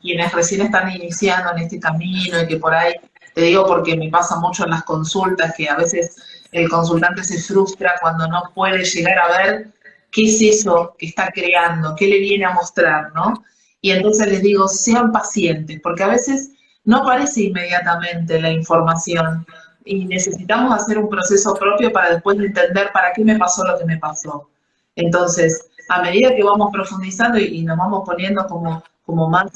quienes recién están iniciando en este camino y que por ahí, te digo porque me pasa mucho en las consultas, que a veces el consultante se frustra cuando no puede llegar a ver qué es eso que está creando, qué le viene a mostrar, ¿no? Y entonces les digo, sean pacientes, porque a veces no aparece inmediatamente la información y necesitamos hacer un proceso propio para después entender para qué me pasó lo que me pasó. Entonces, a medida que vamos profundizando y nos vamos poniendo como más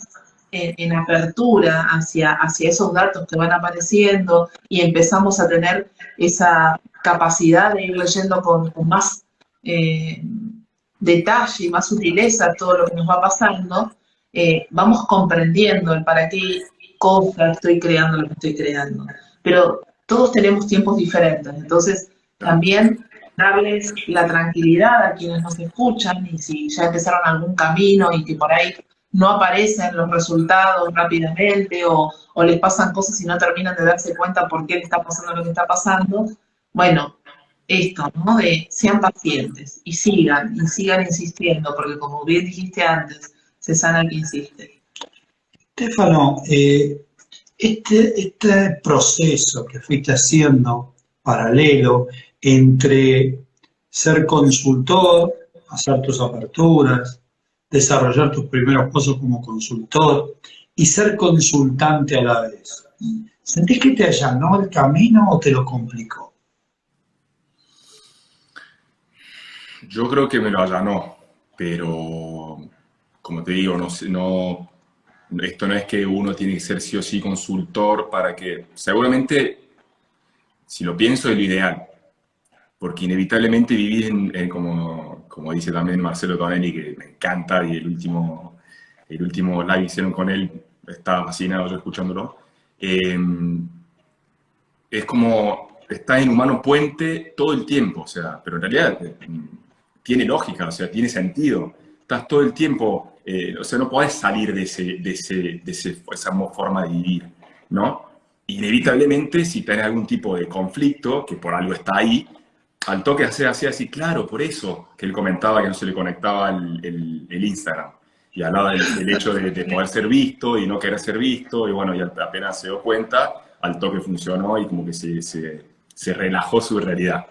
en apertura hacia esos datos que van apareciendo y empezamos a tener esa capacidad de ir leyendo con más detalle y más sutileza todo lo que nos va pasando, vamos comprendiendo el para qué cosa estoy creando lo que estoy creando. Pero todos tenemos tiempos diferentes, entonces también darles la tranquilidad a quienes nos escuchan y si ya empezaron algún camino y que por ahí no aparecen los resultados rápidamente o les pasan cosas y no terminan de darse cuenta por qué le está pasando lo que está pasando, bueno, esto, ¿no? De sean pacientes y sigan insistiendo, porque como bien dijiste antes, se sana el que insiste. Estefano, este proceso que fuiste haciendo paralelo entre ser consultor, hacer tus aperturas, desarrollar tus primeros pasos como consultor y ser consultante a la vez, ¿sentís que te allanó el camino o te lo complicó? Yo creo que me lo allanó, pero como te digo, esto no es que uno tiene que ser sí o sí consultor para que, seguramente, si lo pienso, es lo ideal, porque inevitablemente vivís como dice también Marcelo Tonelli, que me encanta, y el último live que hicieron con él, estaba fascinado yo escuchándolo, es como estás en humano puente todo el tiempo, o sea, pero en realidad tiene lógica, o sea, tiene sentido. Estás todo el tiempo, o sea, no podés salir de esa forma de vivir, ¿no? Inevitablemente, si tenés algún tipo de conflicto, que por algo está ahí, al toque hacer así, claro, por eso que él comentaba que no se le conectaba el Instagram. y hablaba del hecho de poder ser visto y no querer ser visto, y bueno, y apenas se dio cuenta, al toque funcionó y como que se relajó su realidad.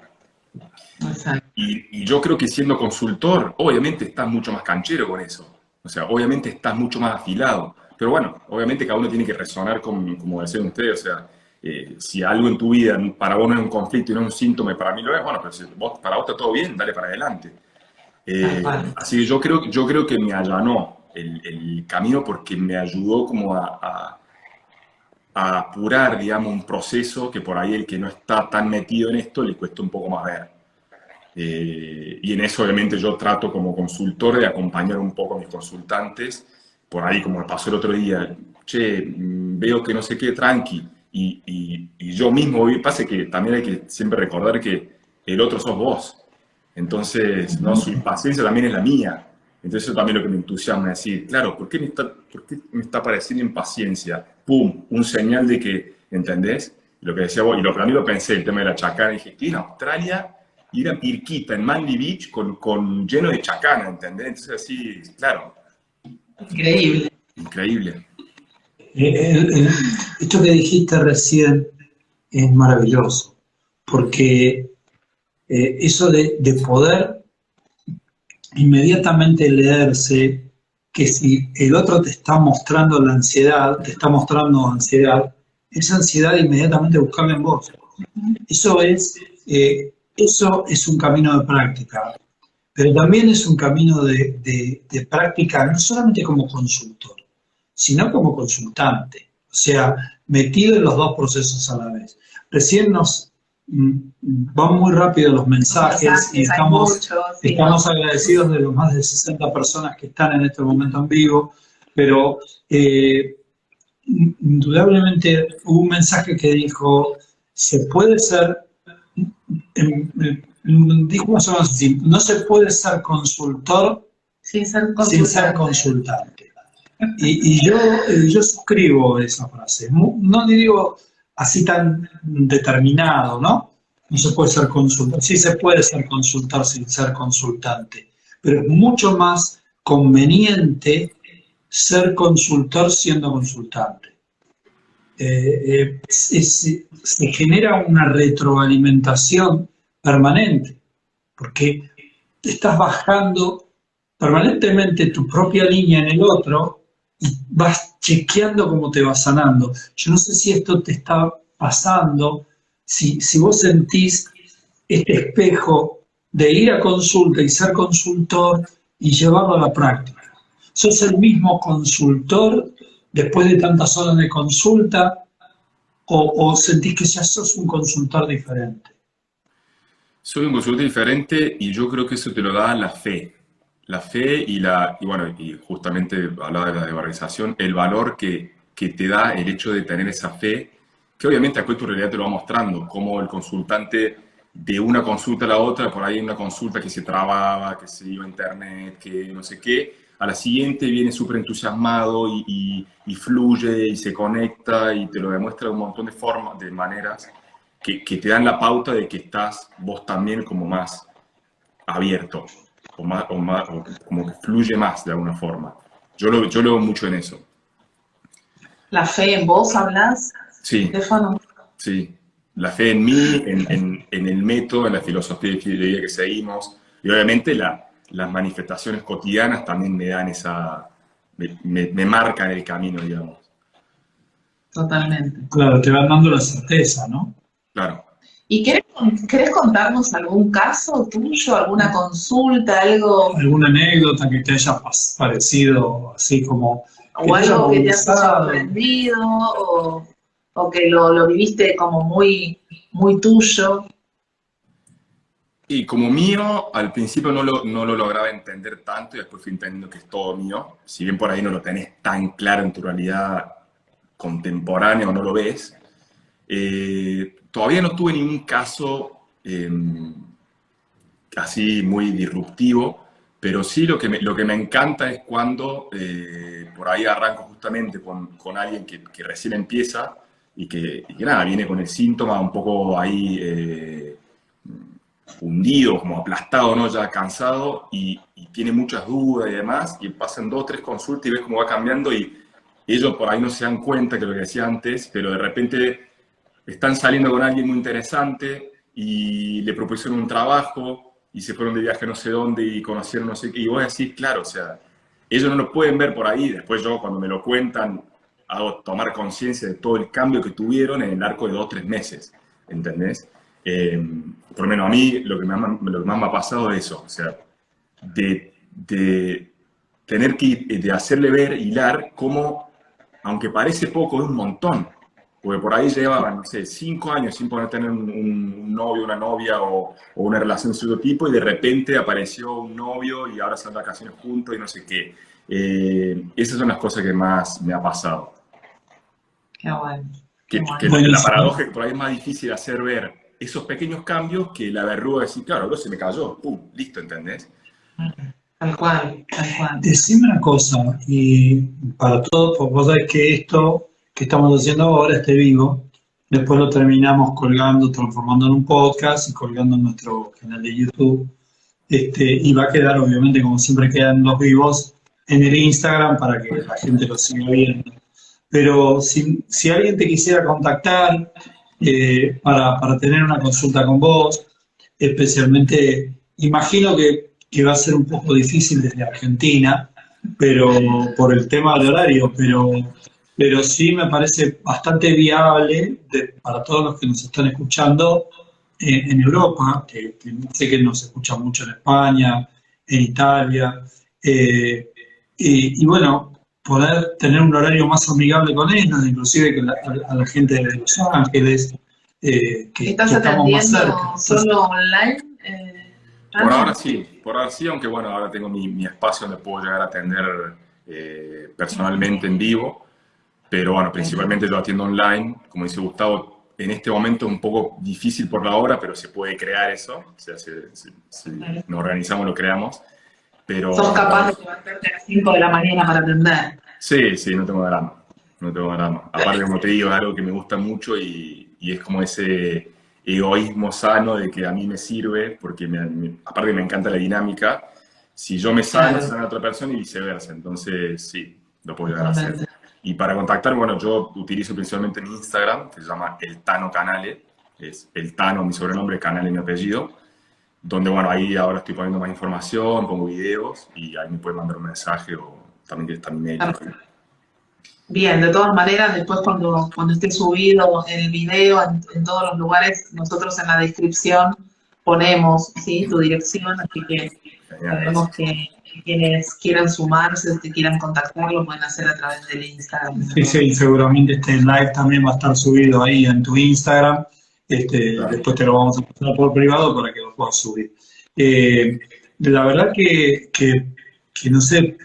Exacto. Y yo creo que siendo consultor, obviamente estás mucho más canchero con eso. O sea, obviamente estás mucho más afilado. Pero bueno, obviamente cada uno tiene que resonar con, como decían ustedes, o sea, si algo en tu vida para vos no es un conflicto y no es un síntoma y para mí lo es, bueno, pero si para vos está todo bien, dale para adelante. Así que yo creo que me allanó el camino porque me ayudó como a apurar, digamos, un proceso que por ahí el que no está tan metido en esto le cuesta un poco más ver. Y en eso obviamente yo trato como consultor de acompañar un poco a mis consultantes, por ahí como me pasó el otro día, che, veo que no sé qué, tranqui, y yo mismo, pasa que también hay que siempre recordar que el otro sos vos, entonces, ¿no? Su impaciencia también es la mía, entonces eso también es lo que me entusiasma, decir, claro, ¿por qué me está pareciendo impaciencia? ¡Pum! Un señal de que, ¿entendés? Lo que decía vos, y lo que a mí lo pensé, el tema de la chacana, dije, estoy en Australia, ir a Pirquita, en Manly Beach, lleno de chacana, ¿entendés? Entonces así, claro, Increíble. increíble. Esto que dijiste recién es maravilloso, porque eso de poder inmediatamente leerse que si el otro te está mostrando la ansiedad, te está mostrando ansiedad, esa ansiedad inmediatamente buscarla en vos. Eso es un camino de práctica, pero también es un camino de práctica no solamente como consultor, sino como consultante, o sea, metido en los dos procesos a la vez. Recién van muy rápido los mensajes y estamos agradecidos de los más de 60 personas que están en este momento en vivo, pero indudablemente hubo un mensaje que dijo, se puede ser, dijo más o menos así, no se puede ser consultor Sin ser sin ser consultante. Y yo suscribo esa frase. No le digo así tan determinado, ¿no? No se puede ser consultor. Sí se puede ser consultor sin ser consultante, pero es mucho más conveniente ser consultor siendo consultante. Se genera una retroalimentación permanente, porque estás bajando permanentemente tu propia línea en el otro y vas chequeando cómo te va sanando. Yo no sé si esto te está pasando, si vos sentís este espejo de ir a consulta y ser consultor y llevarlo a la práctica. ¿Sos el mismo consultor después de tantas horas de consulta o sentís que ya sos un consultor diferente? Soy un consultor diferente y yo creo que eso te lo da la fe. La fe y bueno, y justamente hablaba de la devarización, el valor que te da el hecho de tener esa fe, que obviamente después tu realidad te lo va mostrando, como el consultante de una consulta a la otra, por ahí hay una consulta que se trababa, que se iba a internet, que no sé qué, a la siguiente viene súper entusiasmado y fluye y se conecta y te lo demuestra de un montón de formas, de maneras que te dan la pauta de que estás vos también como más abierto o como que fluye más de alguna forma. Yo lo veo mucho en eso. La fe en vos, ¿hablas, Sí, Stefano? sí. La fe en mí, en el método, en la filosofía de vida que seguimos. Y obviamente las manifestaciones cotidianas también me dan me marcan el camino, digamos. Totalmente. Claro, te van dando la certeza, ¿no? Claro. ¿Y querés contarnos algún caso tuyo, alguna consulta, algo, ¿Alguna anécdota que te haya parecido así como que o te haya algo que te haya movilizado? sorprendido, o que lo viviste como muy, muy tuyo? Y como mío, al principio no lo lograba entender tanto y después fui entendiendo que es todo mío. Si bien por ahí no lo tenés tan claro en tu realidad contemporánea o no lo ves, todavía no tuve ningún caso así muy disruptivo, pero sí lo que me encanta es cuando por ahí arranco justamente con alguien que recién empieza y que nada, viene con el síntoma un poco ahí hundido, como aplastado, ¿no? Ya cansado y tiene muchas dudas y demás, y pasan 2 o 3 consultas y ves cómo va cambiando y ellos por ahí no se dan cuenta que lo que decía antes, pero de repente están saliendo con alguien muy interesante y le propusieron un trabajo y se fueron de viaje no sé dónde y conocieron no sé qué, y vos decís, claro, o sea, ellos no lo pueden ver por ahí, después yo cuando me lo cuentan hago tomar conciencia de todo el cambio que tuvieron en el arco de 2 o 3 meses, ¿entendés? Por lo menos a mí lo que más me ha pasado es eso, o sea, de tener que de hacerle ver, hilar, cómo, aunque parece poco, es un montón. Porque por ahí llevaban, no sé, 5 años sin poder tener un novio, una novia o una relación de cierto tipo y de repente apareció un novio y ahora están de vacaciones juntos y no sé qué. Esas son las cosas que más me ha pasado. Qué bueno. Que la paradoja es que por ahí es más difícil hacer ver esos pequeños cambios que la verruga de decir, claro, se me cayó, pum, listo, ¿entendés? Tal cual, tal cual. Decime una cosa, y para todos, porque vos sabés que esto que estamos haciendo ahora esté vivo, después lo terminamos colgando, transformando en un podcast y colgando en nuestro canal de YouTube, y va a quedar, obviamente, como siempre quedan los vivos, en el Instagram para que la gente lo siga viendo. Pero si alguien te quisiera contactar para tener una consulta con vos, especialmente, imagino que va a ser un poco difícil desde Argentina, pero por el tema del horario, pero sí me parece bastante viable para todos los que nos están escuchando en Europa, que sé que nos escuchan mucho en España, en Italia, y bueno, poder tener un horario más amigable con ellos, inclusive que a la gente de Los Ángeles, que estamos más cerca. ¿Solo online? Por ahora sí, aunque bueno, ahora tengo mi espacio donde puedo llegar a atender personalmente en vivo, pero bueno, principalmente yo atiendo online, como dice Gustavo, en este momento es un poco difícil por la hora, pero se puede crear eso, o sea, si nos organizamos lo creamos, pero... ¿Sos capaz de levantarte a las 5 de la mañana para atender? Sí, no tengo drama, aparte como te digo, es algo que me gusta mucho y es como ese egoísmo sano de que a mí me sirve, porque aparte me encanta la dinámica, si yo me sano, sana a otra persona y viceversa, entonces sí, lo puedo llegar a hacer. Y para contactar, bueno, yo utilizo principalmente mi Instagram, que se llama El Tano Canale, es El Tano, mi sobrenombre, Canale, mi apellido, donde, bueno, ahí ahora estoy poniendo más información, pongo videos, y ahí me pueden mandar un mensaje o también está mi mail. Bien, de todas maneras, después cuando esté subido el video en todos los lugares, nosotros en la descripción ponemos, ¿sí?, tu dirección, así que sabemos que quienes quieran sumarse, que quieran contactarlo, pueden hacer a través del Instagram. Sí, seguramente este live también va a estar subido ahí en tu Instagram. Después te lo vamos a pasar por privado para que lo puedas subir. La verdad que no sé,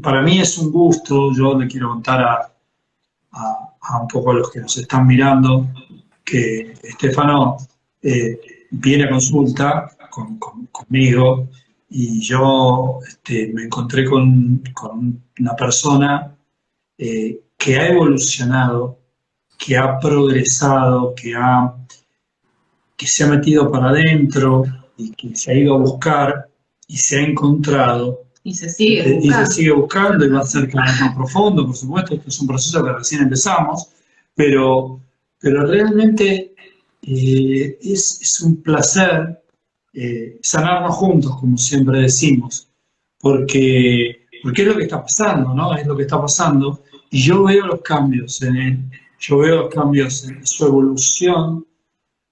para mí es un gusto. Yo le quiero contar a un poco a los que nos están mirando que Stefano viene a consulta conmigo y yo me encontré con una persona que ha evolucionado, que ha progresado, que se ha metido para adentro y que se ha ido a buscar y se ha encontrado. Y se sigue buscando y va a ser cada vez más profundo, por supuesto. Esto es un proceso que recién empezamos, pero realmente es un placer sanarnos juntos, como siempre decimos, porque es lo que está pasando, ¿no? Es lo que está pasando y yo veo los cambios en él, yo veo los cambios en su evolución,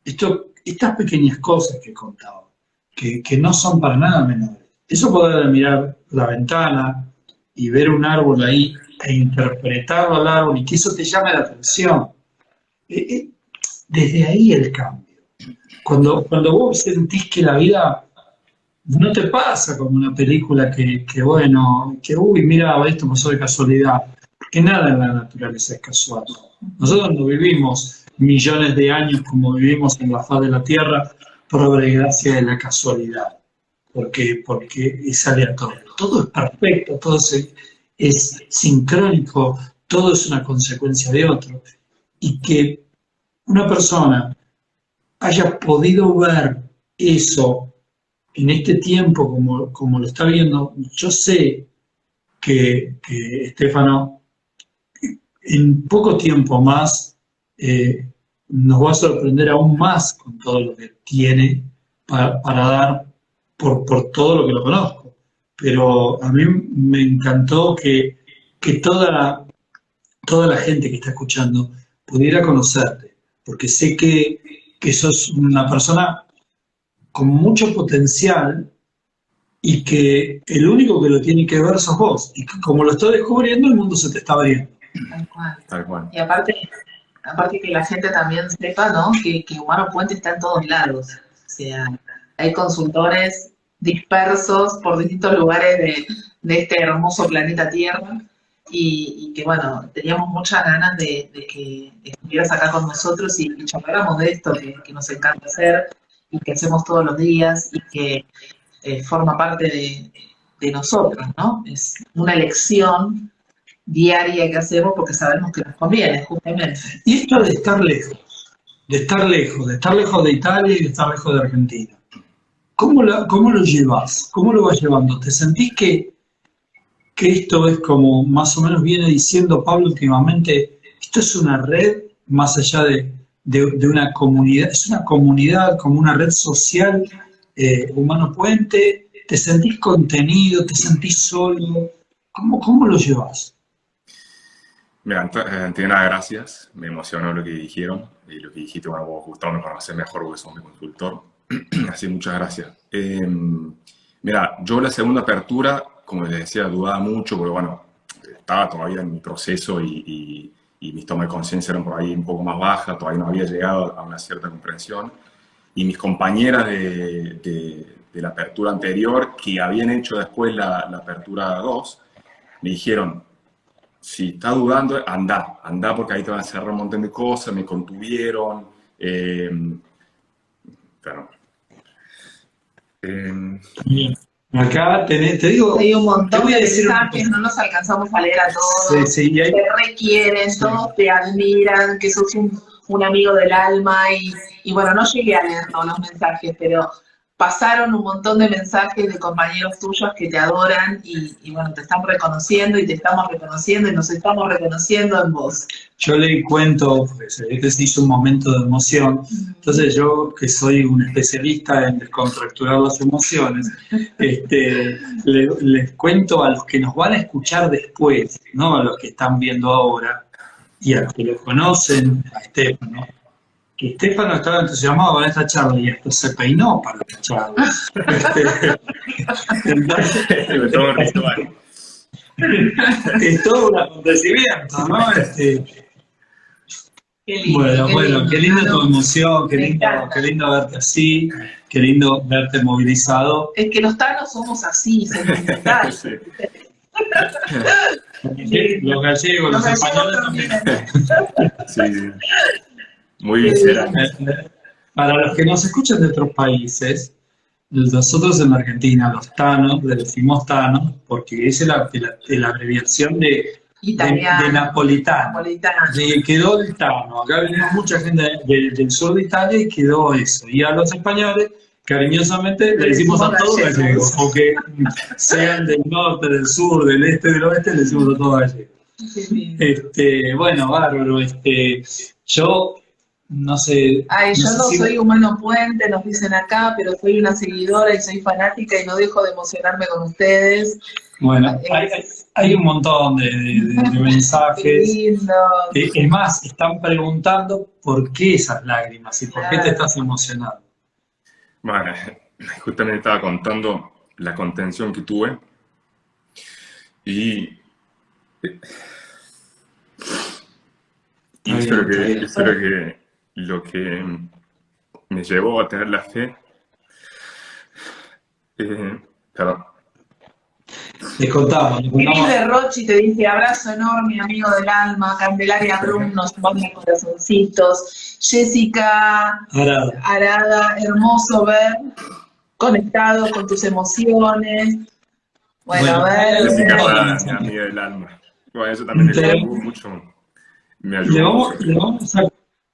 estas pequeñas cosas que he contado, que no son para nada menores. Eso poder mirar la ventana y ver un árbol ahí e interpretarlo al árbol y que eso te llame la atención. Desde ahí el cambio. Cuando vos sentís que la vida no te pasa como una película uy, mira, esto pasó de casualidad, porque nada en la naturaleza es casual. Nosotros no vivimos millones de años como vivimos en la faz de la Tierra por obra y gracia de la casualidad, porque es aleatorio. Todo es perfecto, todo es sincrónico, todo es una consecuencia de otro. Y que una persona haya podido ver eso en este tiempo, como lo está viendo, yo sé que Estefano en poco tiempo más nos va a sorprender aún más con todo lo que tiene para dar por todo lo que lo conozco. Pero a mí me encantó que toda la gente que está escuchando pudiera conocerte, porque sé que sos una persona con mucho potencial y que el único que lo tiene que ver sos vos. Y que como lo estoy descubriendo, el mundo se te está abriendo. Tal cual. Tal cual. Y aparte que la gente también sepa, ¿no? Que Humano Puente está en todos lados. O sea, hay consultores dispersos por distintos lugares de este hermoso planeta Tierra y que, bueno, teníamos muchas ganas de que estuvieras acá con nosotros y charláramos de esto que nos encanta hacer y que hacemos todos los días y que forma parte de nosotros, ¿no? Es una elección diaria que hacemos porque sabemos que nos conviene, justamente. Y esto de estar lejos, de estar lejos de Italia y de estar lejos de Argentina. ¿Cómo lo llevas? ¿Cómo lo vas llevando? ¿Te sentís que esto es como más o menos viene diciendo Pablo últimamente, esto es una red más allá de una comunidad, es una comunidad como una red social, Humano Puente? ¿Te sentís contenido? ¿Te sentís solo? ¿Cómo lo llevas? Mira, antes de nada, gracias. Me emocionó lo que dijeron y lo que dijiste. Bueno, vos, Gustavo, me conocés mejor porque sos mi consultor. Así, muchas gracias. Mira, yo la segunda apertura, como les decía, dudaba mucho porque, bueno, estaba todavía en mi proceso y mis tomas de conciencia eran por ahí un poco más bajas, todavía no había llegado a una cierta comprensión. Y mis compañeras de la apertura anterior, que habían hecho después la apertura 2, me dijeron, si estás dudando, anda porque ahí te van a cerrar un montón de cosas, me contuvieron. Claro. Acá te digo, Hay un montón de decir mensajes, no nos alcanzamos a leer a todos, sí, y hay, te requieren, sí. todos te admiran, que sos un amigo del alma y bueno, no llegué a leer todos los mensajes, pero pasaron un montón de mensajes de compañeros tuyos que te adoran y bueno, te están reconociendo y te estamos reconociendo y nos estamos reconociendo en vos. Yo le cuento, pues, este se hizo un momento de emoción, entonces yo, que soy un especialista en descontracturar las emociones, les cuento a los que nos van a escuchar después, no a los que están viendo ahora, y a los que lo conocen, a Estefano, que Estefano estaba entusiasmado con esta charla y hasta se peinó para la charla. Entonces, es todo un acontecimiento, ¿no? Qué lindo, bueno, qué linda tu emoción, qué lindo verte así, qué lindo verte movilizado. Es que los tanos somos así, sentimentales. Sí. Los gallegos, los españoles también. Sí. Muy visceral. Para los que nos escuchan de otros países, nosotros en Argentina, los tanos, le decimos tanos, porque es la abreviación de napolitano. Quedó el tano. Acá venimos mucha gente del sur de Italia y quedó eso. Y a los españoles, cariñosamente, le decimos a todos gallegos, o que sean del norte, del sur, del este, del oeste, le decimos a todos gallegos. Bueno, bárbaro. Yo no sé. Ay, yo no soy Humano Puente, nos dicen acá, pero soy una seguidora y soy fanática y no dejo de emocionarme con ustedes. Bueno, hay un montón de mensajes. Lindo. Es más, están preguntando por qué esas lágrimas y por qué te estás emocionando. Bueno, justamente estaba contando la contención que tuve y eso es lo que me llevó a tener la fe. Perdón. Les contamos. Iris de Rochi te dice, abrazo enorme, amigo del alma. Candelaria Brum nos manda corazoncitos. Jessica Arada, hermoso ver, conectado con tus emociones. Bueno, a ver. Jessica Arada, mi amiga del alma. Bueno, eso también me ayudó mucho. Le vamos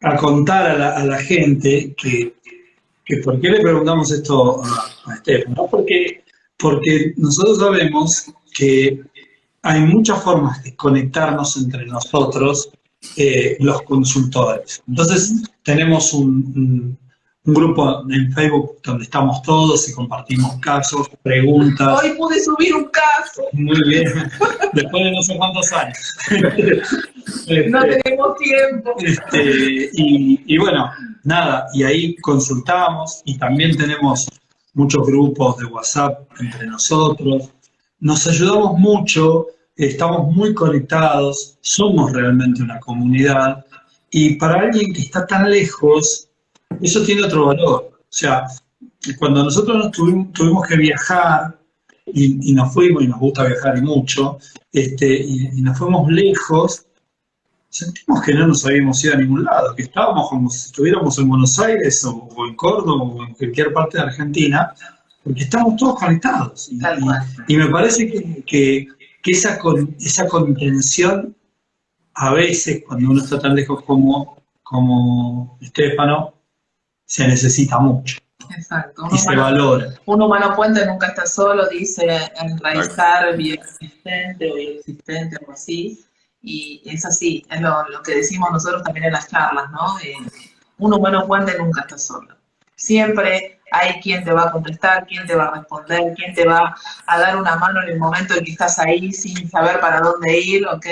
a contar a la gente que que por qué le preguntamos esto a Estefan, ¿no? Porque nosotros sabemos que hay muchas formas de conectarnos entre nosotros, los consultores. Entonces, tenemos un grupo en Facebook donde estamos todos y compartimos casos, preguntas. Hoy pude subir un caso. Muy bien, después de no sé cuántos años. No tenemos tiempo. Y bueno, nada, y ahí consultamos y también tenemos muchos grupos de WhatsApp entre nosotros. Nos ayudamos mucho, estamos muy conectados, somos realmente una comunidad y para alguien que está tan lejos, eso tiene otro valor. O sea, cuando nosotros tuvimos que viajar y nos fuimos, y nos gusta viajar y mucho, y nos fuimos lejos, sentimos que no nos habíamos ido a ningún lado, que estábamos como si estuviéramos en Buenos Aires o en Córdoba o en cualquier parte de Argentina, porque estamos todos conectados. Y me parece que esa contención, a veces, cuando uno está tan lejos como Estefano, se necesita mucho. Exacto. Y se valora. Un humano puente nunca está solo, dice enraizar bioexistente o bioexistente, algo así. Y es así, es lo que decimos nosotros también en las charlas, ¿no? Un humano puente nunca está solo. Siempre hay quien te va a contestar, quien te va a responder, quien te va a dar una mano en el momento en que estás ahí sin saber para dónde ir, ¿ok?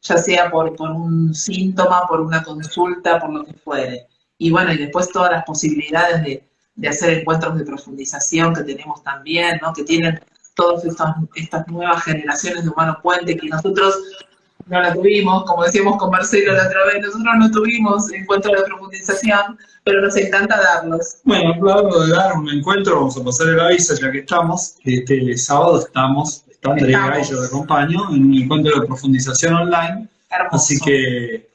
Ya sea por un síntoma, por una consulta, por lo que fuere. Y bueno, y después todas las posibilidades de hacer encuentros de profundización que tenemos también, ¿no? Que tienen todas estas nuevas generaciones de humanos puente que nosotros no la tuvimos, como decíamos con Marcelo la otra vez, nosotros no tuvimos encuentros de profundización, pero nos encanta darlos. Bueno, hablando de dar un encuentro, vamos a pasar el aviso ya que estamos. Este sábado está Andrea y yo te acompaño en un encuentro de profundización online. Hermoso. Así que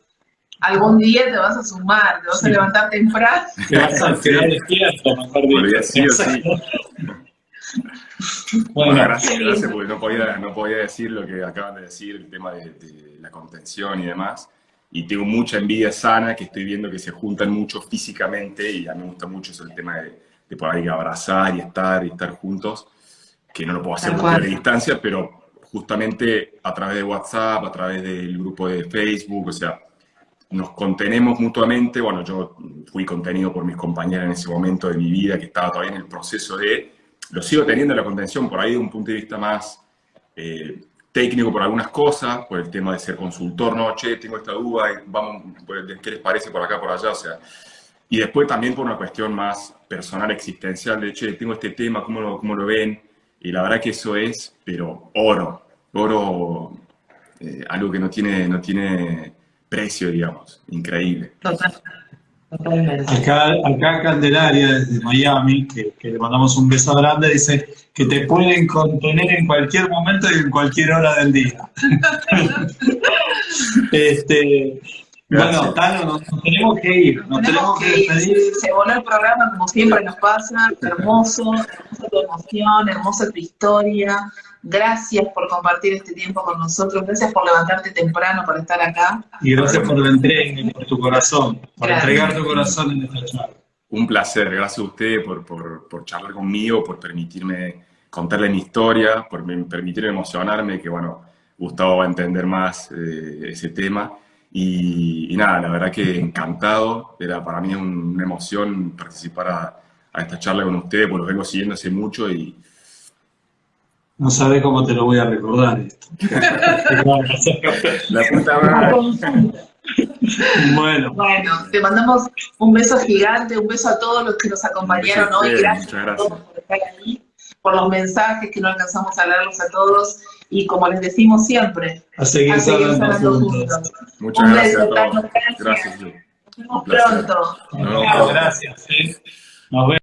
algún día te vas a sumar, te vas a levantar temprano. Te vas a quedar despierto, mejor dicho. Sí o sí. Bueno, gracias, porque no podía decir lo que acaban de decir, el tema de la contención y demás. Y tengo mucha envidia sana, que estoy viendo que se juntan mucho físicamente, y a mí me gusta mucho eso, el tema de poder ir a abrazar y estar juntos, que no lo puedo hacer por distancia, pero justamente a través de WhatsApp, a través del grupo de Facebook, o sea, nos contenemos mutuamente. Bueno, yo fui contenido por mis compañeras en ese momento de mi vida, que estaba todavía en el proceso lo sigo teniendo la contención por ahí de un punto de vista más técnico por algunas cosas, por el tema de ser consultor, no, che, tengo esta duda, vamos, ¿qué les parece por acá, por allá? O sea, y después también por una cuestión más personal, existencial, de, che, tengo este tema, ¿cómo lo ven? Y la verdad que eso es, pero oro, algo que no tiene precio, digamos, increíble. Acá Candelaria, desde Miami, que le mandamos un beso grande, dice que te pueden contener en cualquier momento y en cualquier hora del día. Bueno, Tano, nos tenemos que ir, nos tenemos que despedir. Se voló el programa, como siempre nos pasa, hermosa tu emoción, hermosa tu historia. Gracias por compartir este tiempo con nosotros, gracias por levantarte temprano para estar acá. Y gracias por la entrega y por tu corazón, por entregar tu corazón en esta charla. Un placer, gracias a usted por charlar conmigo, por permitirme contarle mi historia, por permitirme emocionarme, que bueno, Gustavo va a entender más ese tema. Y nada, la verdad que encantado, era para mí una emoción participar a esta charla con ustedes, porque los vengo siguiendo hace mucho y... No sabés cómo te lo voy a recordar esto. La puta madre. Bueno, te mandamos un beso gigante, un beso a todos los que nos acompañaron hoy. Gracias a todos por estar ahí, por los mensajes que no alcanzamos a leerlos a todos. Y como les decimos siempre, a seguir hablando juntos. Muchas gracias a todos. Gracias, Nos vemos pronto. No, gracias. Nos vemos.